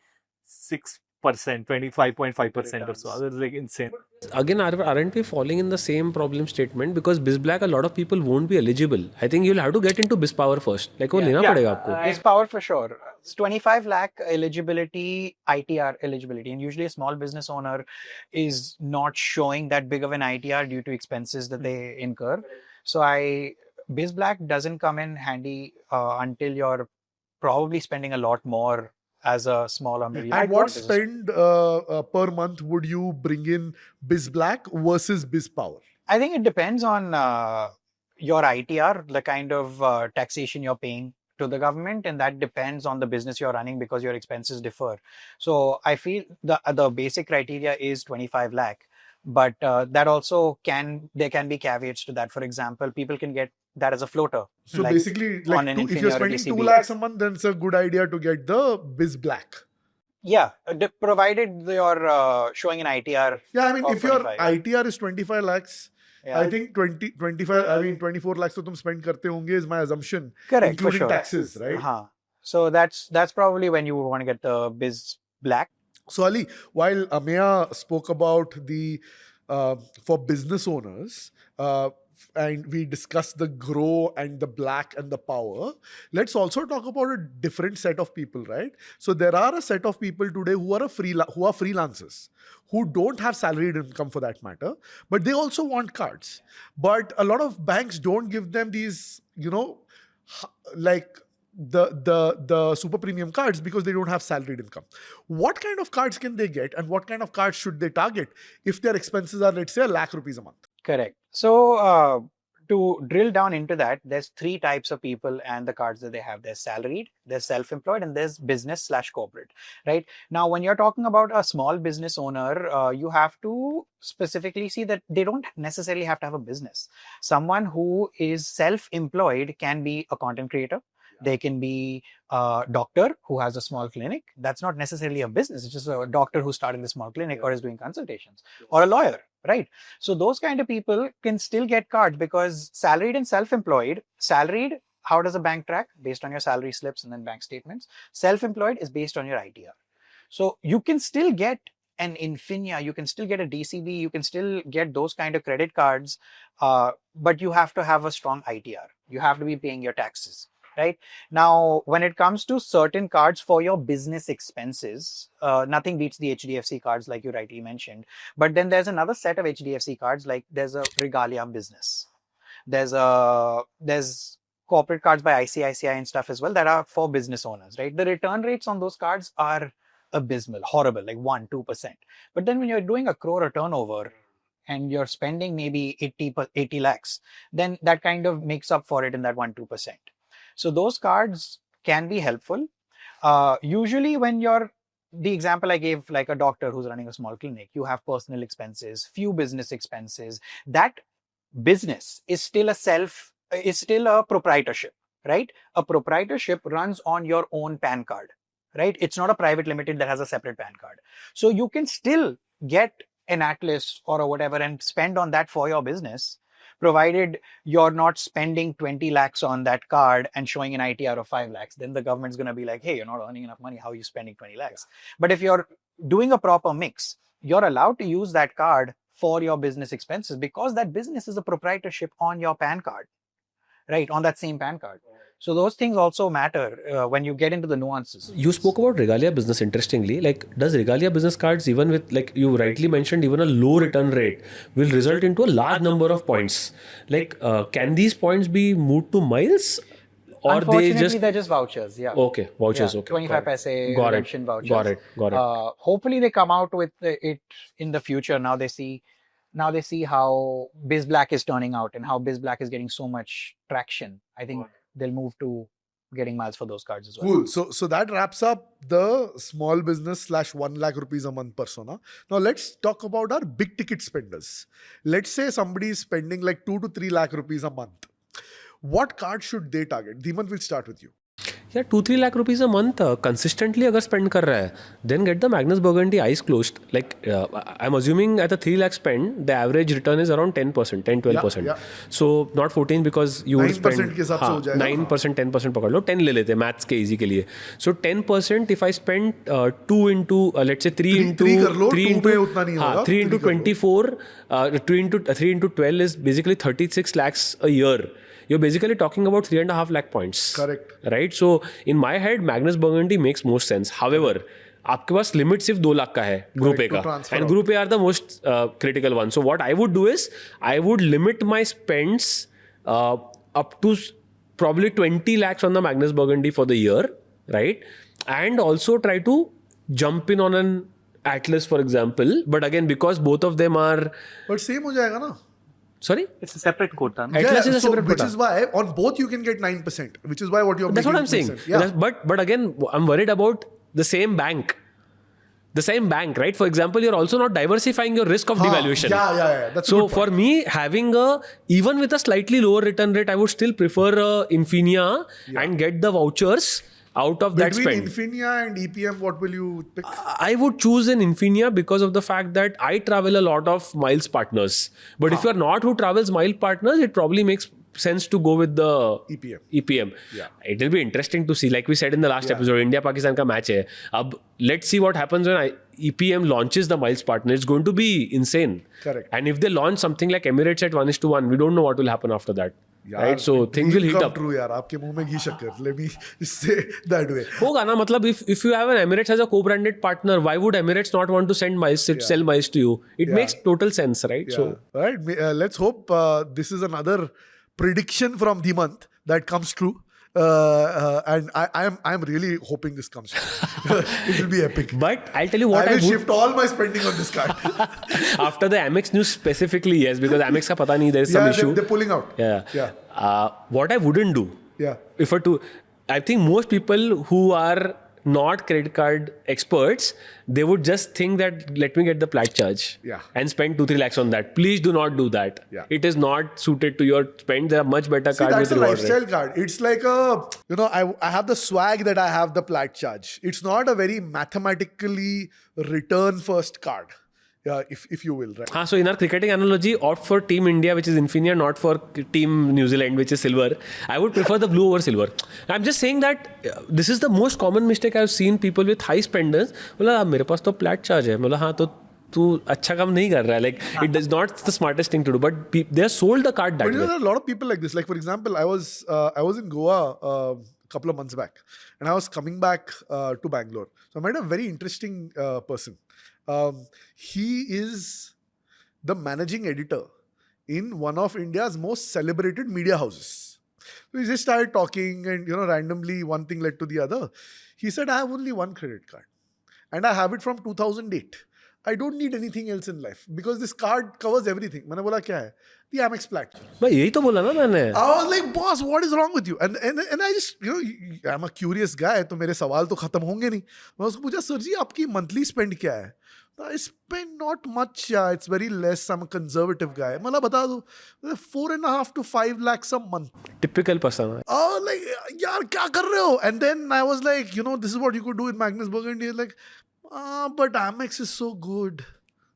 25.5% or so. That's like insane. Again, aren't we falling in the same problem statement? Because BizBlack, a lot of people won't be eligible. I think you'll have to get into BizPower first. Like, lena padega aapko. It's power for sure. It's 25 lakh eligibility, ITR eligibility. And usually a small business owner is not showing that big of an ITR due to expenses that they incur. So BizBlack doesn't come in handy until you're probably spending a lot more as a small or medium. And what spend per month would you bring in BizBlack versus BizPower? I think it depends on your ITR, the kind of taxation you're paying to the government, and that depends on the business you're running because your expenses differ. So I feel the basic criteria is 25 lakh, but that also there can be caveats to that. For example, people can get that as a floater. So basically, like if you're spending 2 lakhs a month, then it's a good idea to get the BizBlack. Yeah, provided you're showing an ITR. Yeah, I mean, if your 25. ITR is 25 lakhs, Yeah. I think 24 lakhs to tum spend karte honge is my assumption. Correct, including for sure. taxes, right? So that's probably when you would want to get the BizBlack. So Ali, while Ameya spoke about the for business owners, and we discussed the grow and the black and the power, let's also talk about a different set of people, right? So there are a set of people today who are freelancers, who don't have salaried income for that matter, but they also want cards. But a lot of banks don't give them these, like the super premium cards because they don't have salaried income. What kind of cards can they get and what kind of cards should they target if their expenses are, let's say, 1 lakh rupees a month? Correct. So to drill down into that, there's 3 types of people and the cards that they have. There's salaried, there's self-employed, and there's business/corporate, right? Now, when you're talking about a small business owner, you have to specifically see that they don't necessarily have to have a business. Someone who is self-employed can be a content creator. They can be a doctor who has a small clinic. That's not necessarily a business. It's just a doctor who's starting the small clinic or is doing consultations, or a lawyer, right? So those kind of people can still get cards, because salaried and self-employed, salaried, how does a bank track? Based on your salary slips and then bank statements. Self-employed is based on your ITR. So you can still get an Infinia, you can still get a DCB, you can still get those kind of credit cards, but you have to have a strong ITR. You have to be paying your taxes. Right? Now, when it comes to certain cards for your business expenses, nothing beats the HDFC cards like you rightly mentioned. But then there's another set of HDFC cards, like there's a Regalia Business. There's corporate cards by ICICI and stuff as well that are for business owners, right? The return rates on those cards are abysmal, horrible, like 1-2%. But then when you're doing a crore turnover and you're spending maybe 80 lakhs, then that kind of makes up for it in that 1-2%. So those cards can be helpful. Usually when the example I gave, like a doctor who's running a small clinic, you have personal expenses, few business expenses. That business is still a proprietorship, right? A proprietorship runs on your own PAN card, right? It's not a private limited that has a separate PAN card. So you can still get an Atlas or whatever and spend on that for your business, provided you're not spending 20 lakhs on that card and showing an ITR of 5 lakhs. Then the government's going to be like, hey, you're not earning enough money. How are you spending 20 lakhs? But if you're doing a proper mix, you're allowed to use that card for your business expenses, because that business is a proprietorship on your PAN card, right? On that same PAN card. So those things also matter when you get into the nuances. You spoke about Regalia Business interestingly. Like, does Regalia Business cards, even with, like you rightly mentioned, even a low return rate will result into a large number of points? Like, can these points be moved to miles? Or Unfortunately, they're just vouchers. Yeah. Okay, vouchers. Yeah, okay. 25 paise redemption vouchers. Got it. Hopefully they come out with it in the future. Now they see how BizBlack is turning out and how BizBlack is getting so much traction. I think they'll move to getting miles for those cards as well. Cool. So that wraps up the small business / 1 lakh rupees a month persona. Now let's talk about our big ticket spenders. Let's say somebody is spending like 2 to 3 lakh rupees a month. What card should they target? Dhimant, will start with you. Yeah, 2-3 lakh rupees a month consistently agar spend kar raha hai, then get the Magnus Burgundy eyes closed. Like, I'm assuming at a 3 lakh spend, the average return is around 10%, 10-12%. Yeah. So not 14, because you would spend 9% के हिसाब से हो जाएगा. 9%, 10% पकड़ लो, 10 ले लेते हैं maths के easy के लिए. So 10%, if I spend 2 into, let's say 3 into 3 कर लो, 2 में उतना नहीं होगा. 3 into 24, 3 into 12 is basically 36 lakhs a year. You're basically talking about 3.5 lakh points. Correct. Right? So in my head, Magnus Burgundy makes most sense. However, आपके पास limit सिर्फ 2 लाख का है group A का, and group A R the most critical one. So what I would do is I would limit my spends up to probably 20 lakhs on the Magnus Burgundy for the year, right? And also try to jump in on an Atlas, for example. But again, because both of them are... But same हो जाएगा ना? Sorry? It's a separate quota. No? Atlas is a separate which quota. is why on both you can get 9%, which is why what you're That's what I'm saying. Yeah. But again, I'm worried about the same bank. The same bank, right? For example, you're also not diversifying your risk of devaluation. Yeah. That's so for me, having even with a slightly lower return rate, I would still prefer Infinia and get the vouchers out of that spend. Between Infinia and EPM, what will you pick? I would choose an Infinia because of the fact that I travel a lot of miles partners. But if you're not who travels mile partners, it probably makes sense to go with the EPM. Yeah. It will be interesting to see. Like we said in the last episode, India-Pakistan ka match hai. Let's see what happens when EPM launches the miles partner. It's going to be insane. Correct. And if they launch something like Emirates at 1:1, we don't know what will happen after that. यार, right? So things will heat up. True यार, आपके मुंह में घी शक्कर. Let me say that way. होगा ना, मतलब if you have an Emirates as a co-branded partner, why would Emirates not want to send miles, sell miles to you? It makes total sense, right? Yeah. So right, let's hope this is another prediction from Dhimant that comes true. And I'm really hoping this comes true. It will be epic. But I'll tell you what I I will would shift all my spending on this card. after the Amex news specifically, yes, because Amex ka pata nahi, there is some issue. They're pulling out. Yeah. What I wouldn't do, Yeah. I think most people who are not credit card experts, they would just think that let me get the Plat charge and spend 2-3 lakhs on that. Please do not do that. Yeah. It is not suited to your spend. There are much better See, cards that's with a reward lifestyle rate. card. It's like I have the swag that I have the Plat charge. It's not a very mathematically return first card. If you will, right? So in our cricketing analogy, opt for Team India, which is Infinia, not for Team New Zealand, which is silver. I would prefer the blue over silver. I'm just saying that this is the most common mistake I've seen people with high spenders. बोला मेरे पास तो Plat charge है. बोला हाँ तो तू अच्छा काम नहीं कर रहा है. Like it is not the smartest thing to do, but they have sold the card that But way. there are a lot of people like this. Like for example, I was in Goa a couple of months back, and I was coming back to Bangalore. So I met a very interesting person. He is the managing editor in one of India's most celebrated media houses. So we just started talking, and randomly one thing led to the other. He said, I have only one credit card, and I have it from 2008. I don't need anything else in life because this card covers everything. मैंने बोला क्या है? The Amex Plat. मैं यही तो बोला ना मैंने. I was like, boss, what is wrong with you? And I just, I'm a curious guy, तो मेरे सवाल तो खत्म होंगे नहीं. मैं उसको पूछा, सर जी आपकी monthly spend क्या है? I spend not much, yeah. It's very less. I'm a conservative guy. मतलब बता दो, 4.5 to 5 lakhs a month. Typical person. Oh, like, यार क्या कर रहे हो? And then I was like, this is what you could do in Magnus Burgundy. He's like, but Amex is so good.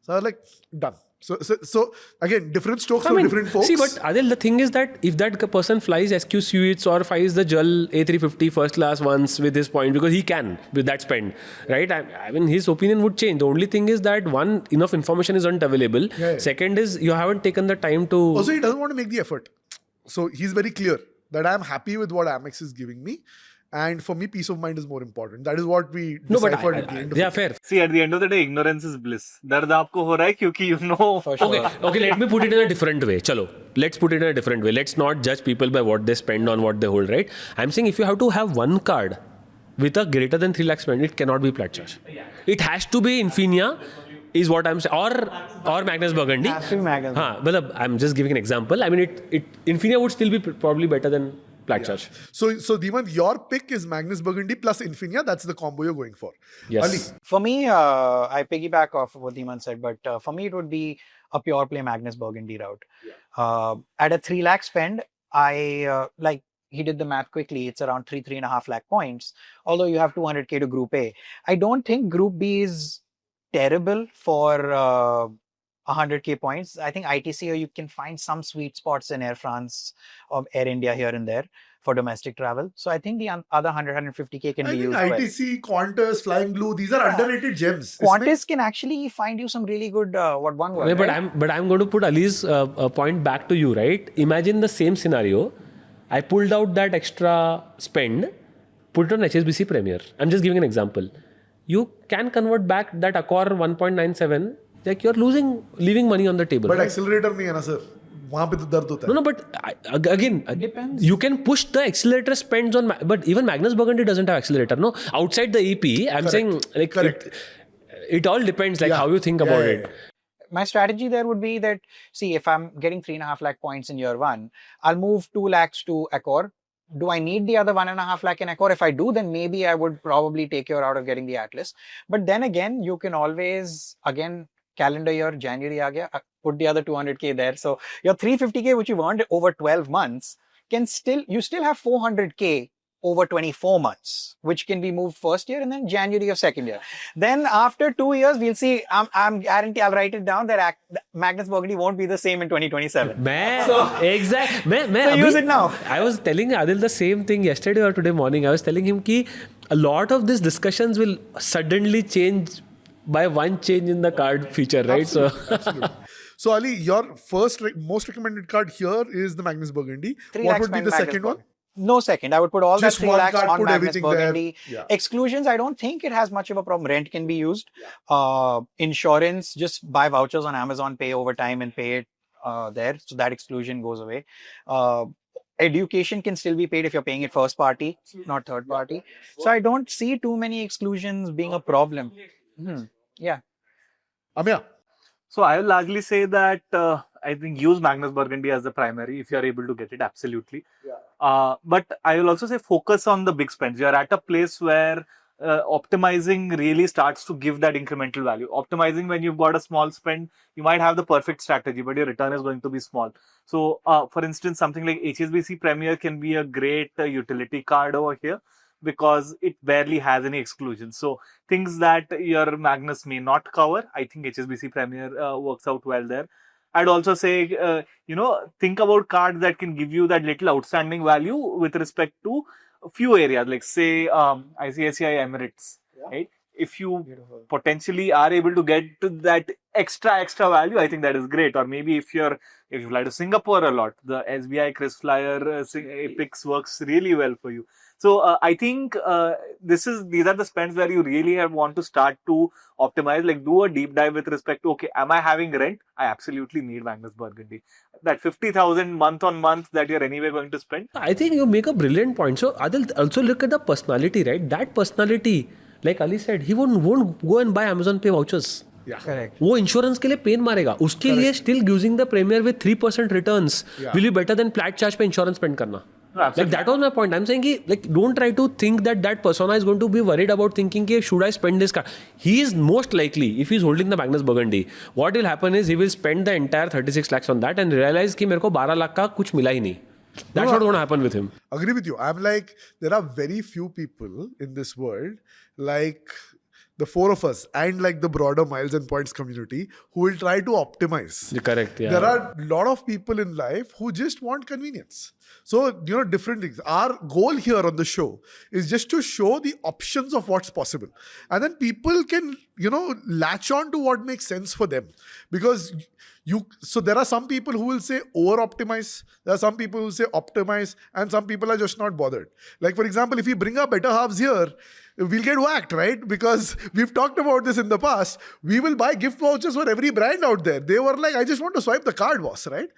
So I was like, done. So again, different strokes for different folks. See, but Adil, the thing is that if that person flies SQ suites or flies the JAL A350 first class once with his point, because he can with that spend, right? I mean, his opinion would change. The only thing is that one, enough information isn't available. Yeah. Second is you haven't taken the time to. Also, he doesn't want to make the effort. So he's very clear that I'm happy with what Amex is giving me. And for me, peace of mind is more important. That is what we deciphered at the end of yeah, it. fair. See, at the end of the day, ignorance is bliss. दर्द आपको हो रहा है क्योंकि you know. For sure. Okay, let me put it in a different way. Chalo, let's put it in a different way. Let's not judge people by what they spend on what they hold, right? I'm saying if you have to have one card with a greater than 3 lakh spend, it cannot be Plat charge. It has to be Infinia, is what I'm saying, or Magnus Burgundy. Has to be Magnus. But I'm just giving an example. I mean, Infinia would still be probably better than Plat charge. So Dhimant, your pick is Magnus Burgundy plus Infinia. That's the combo you're going for. Yes. Ali. For me, I piggyback off what Dhimant said, but for me, it would be a pure play Magnus Burgundy route. At a 3 lakh spend, he did the math quickly. It's around 3.5 lakh points. Although you have 200K to Group A. I don't think Group B is terrible for 100K points. I think ITC, or you can find some sweet spots in Air France or Air India here and there for domestic travel. So I think the other 150K can be used. ITC, Qantas, Flying Blue, these are underrated gems. Qantas can actually find you some really good one word. But I'm going to put Ali's point back to you, right? Imagine the same scenario. I pulled out that extra spend, put it on HSBC Premier. I'm just giving an example. You can convert back that Accor 1.97. Like you're leaving money on the table. But right? accelerator नहीं है ना sir. वहाँ पे तो दर्द होता है. No, but again, Depends. you can push the accelerator spends on, but even Magnus Burgundy doesn't have accelerator. No, outside the EP, I'm saying like Correct. It all depends like how you think about it. My strategy there would be that, see, if I'm getting 3.5 lakh points in year one, I'll move 2 lakhs to Accor. Do I need the other 1.5 lakh in Accor? If I do, then maybe I would probably take care out of getting the Atlas. But then again, you can always, calendar year, January aa gaya, put the other 200K there. So your 350K, which you've earned over 12 months, you still have 400K over 24 months, which can be moved first year and then January or second year. Then after 2 years, we'll see, I'm guarantee I'll write it down that Magnus Burgundy won't be the same in 2027. So use it now. I was telling Adil the same thing yesterday or today morning. I was telling him that a lot of these discussions will suddenly change by one change in the card feature, right? Absolutely. So Ali, your first most recommended card here is the Magnus Burgundy. 3 What lakhs would be spend the Magnus second one? Burgundy. No second. I would put all Just that 3 one lakhs card, on put Magnus everything there. Burgundy. Yeah. Exclusions, I don't think it has much of a problem. Rent can be used. Insurance, just buy vouchers on Amazon, pay over time and pay it there. So that exclusion goes away. education can still be paid if you're paying it first party, not third party. So I don't see too many exclusions being a problem. Yeah. Ameya. So I will largely say that I think use Magnus Burgundy as the primary if you are able to get it, absolutely. But I will also say focus on the big spends. You are at a place where optimizing really starts to give that incremental value. Optimizing when you've got a small spend, you might have the perfect strategy, but your return is going to be small. So for instance, something like HSBC Premier can be a great utility card over here, because it barely has any exclusions. So things that your Magnus may not cover, I think HSBC Premier works out well there. I'd also say, think about cards that can give you that little outstanding value with respect to a few areas, like say ICICI Emirates, right? If you potentially are able to get to that extra value, I think that is great. Or maybe if you fly to Singapore a lot, the SBI KrisFlyer Apex works really well for you. So I think these are the spends where you really want to start to optimize, like do a deep dive with respect to, okay, am I having rent? I absolutely need Magnus Burgundy. That 50,000 month on month that you're anyway going to spend. I think you make a brilliant point. So Adil, also look at the personality, right? That personality, like Ali said, he won't go and buy Amazon Pay vouchers. Yeah. Correct. वो insurance के लिए pen मारेगा उसके लिए still using the Premier with 3% returns will be better than Plat charge पे insurance spend करना. Like that was my point. I'm saying कि like don't try to think that persona is going to be worried about thinking कि should I spend this car. He is most likely, if he is holding the Magnus Burgundy, what will happen is he will spend the entire 36 lakhs on that and realize कि मेरे को 12 लाख का कुछ मिला ही नहीं. That's not going to happen with him. Agree with you. I'm like, there are very few people in this world, like the four of us and like the broader Miles and Points community, who will try to optimize. You're correct. Yeah. There are a lot of people in life who just want convenience. So, different things. Our goal here on the show is just to show the options of what's possible. And then people can, latch on to what makes sense for them. Because so there are some people who will say over-optimize. There are some people who say optimize. And some people are just not bothered. Like, for example, if we bring our better halves here, we'll get whacked, right? Because we've talked about this in the past. We will buy gift vouchers for every brand out there. They were like, I just want to swipe the card, boss, right?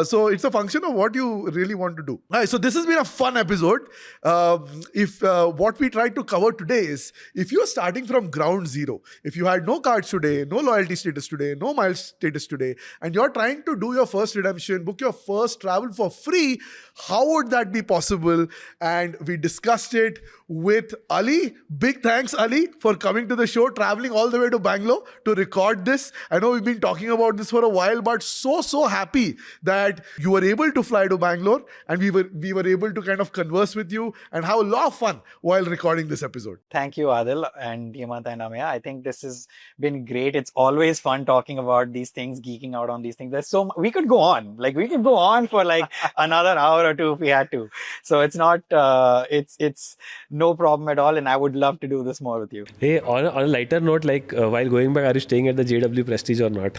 So it's a function of what you really want to do. All right, so this has been a fun episode. What we tried to cover today is, if you're starting from ground zero, if you had no cards today, no loyalty status today, no miles status today, and you're trying to do your first redemption, book your first travel for free, how would that be possible? And we discussed it with Ali. Big thanks, Ali, for coming to the show, traveling all the way to Bangalore to record this. I know we've been talking about this for a while, but so happy that you were able to fly to Bangalore and we were able to kind of converse with you and have a lot of fun while recording this episode. Thank you, Adil and Dhimant and Ameya. I think this has been great. It's always fun talking about these things, geeking out on these things. We could go on for like another hour or two if we had to. So it's not, it's no problem at all. And I would love to do this more with you. Hey, on a lighter note, like while going back, are you staying at the JW Prestige or not?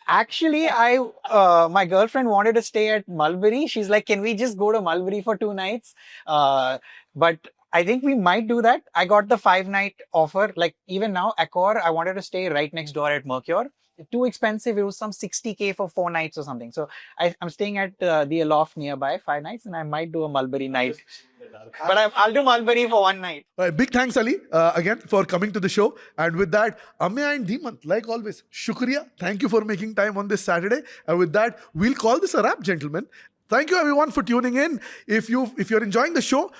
Actually, my girlfriend wanted to stay at Mulberry. She's like, can we just go to Mulberry for 2 nights? But I think we might do that. I got the 5-night offer. Like even now, Accor, I wanted to stay right next door at Mercure. Too expensive. It was some 60K for 4 nights or something. So I'm staying at the Aloft nearby 5 nights, and I might do a Mulberry night. But I'll do Mulberry for 1 night. All right, big thanks, Ali, again for coming to the show. And with that, Ameya and Dhimant, like always, shukriya. Thank you for making time on this Saturday. And with that, we'll call this a wrap, gentlemen. Thank you, everyone, for tuning in. If you're enjoying the show,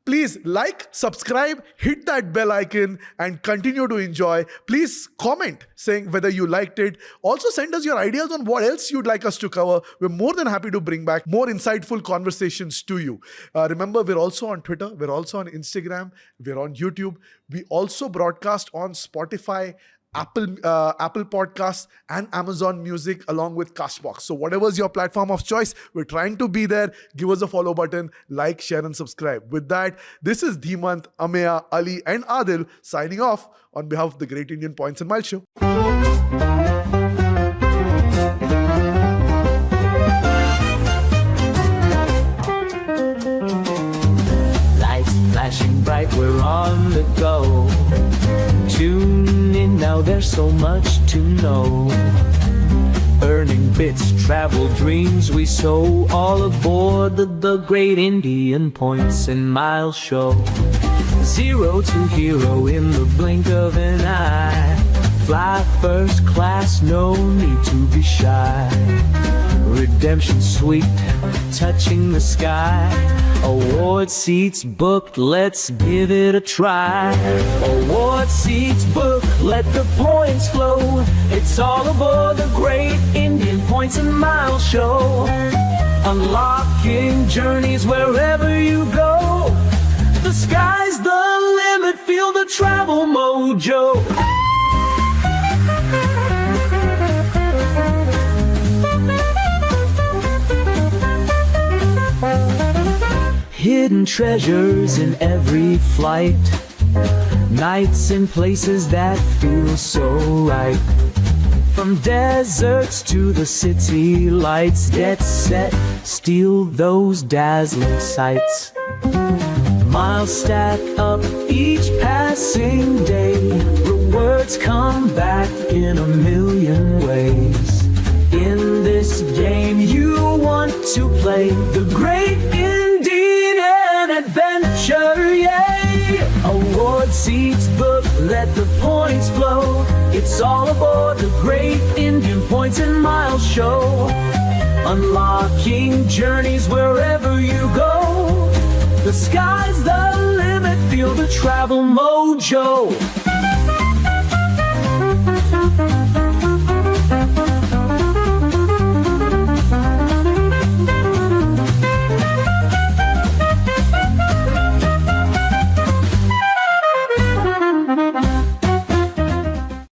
please like, subscribe, hit that bell icon and continue to enjoy. Please comment saying whether you liked it. Also send us your ideas on what else you'd like us to cover. We're more than happy to bring back more insightful conversations to you. Remember, we're also on Twitter. We're also on Instagram. We're on YouTube. We also broadcast on Spotify, Apple Podcasts and Amazon Music along with Cashbacks. So whatever's your platform of choice, we're trying to be there. Give us a follow button, like, share and subscribe. With that, this is Dhimant, Ameya, Ali and Adil signing off on behalf of the Great Indian Points and Miles Show. Lights flashing bright, we're on the go. Tune in now, there's so much to know. Earning bits, travel dreams we sow. All aboard the Great Indian Points and Miles Show. Zero to hero in the blink of an eye. Fly first class, no need to be shy. Redemption sweet, touching the sky. Award seats booked, let's give it a try. Award seats booked, let the points flow. It's all aboard the Great Indian Points and Miles Show. Unlocking journeys wherever you go. The sky's the limit, feel the travel mojo. Hidden treasures in every flight. Nights in places that feel so right. From deserts to the city lights. Get set, steal those dazzling sights. Miles stack up each passing day. Rewards come back in a million ways. In this game you want to play the Great Indian Adventure, yay! Award seats booked, let the points flow. It's all aboard the Great Indian Points and Miles Show. Unlocking journeys wherever you go. The sky's the limit, feel the travel mojo.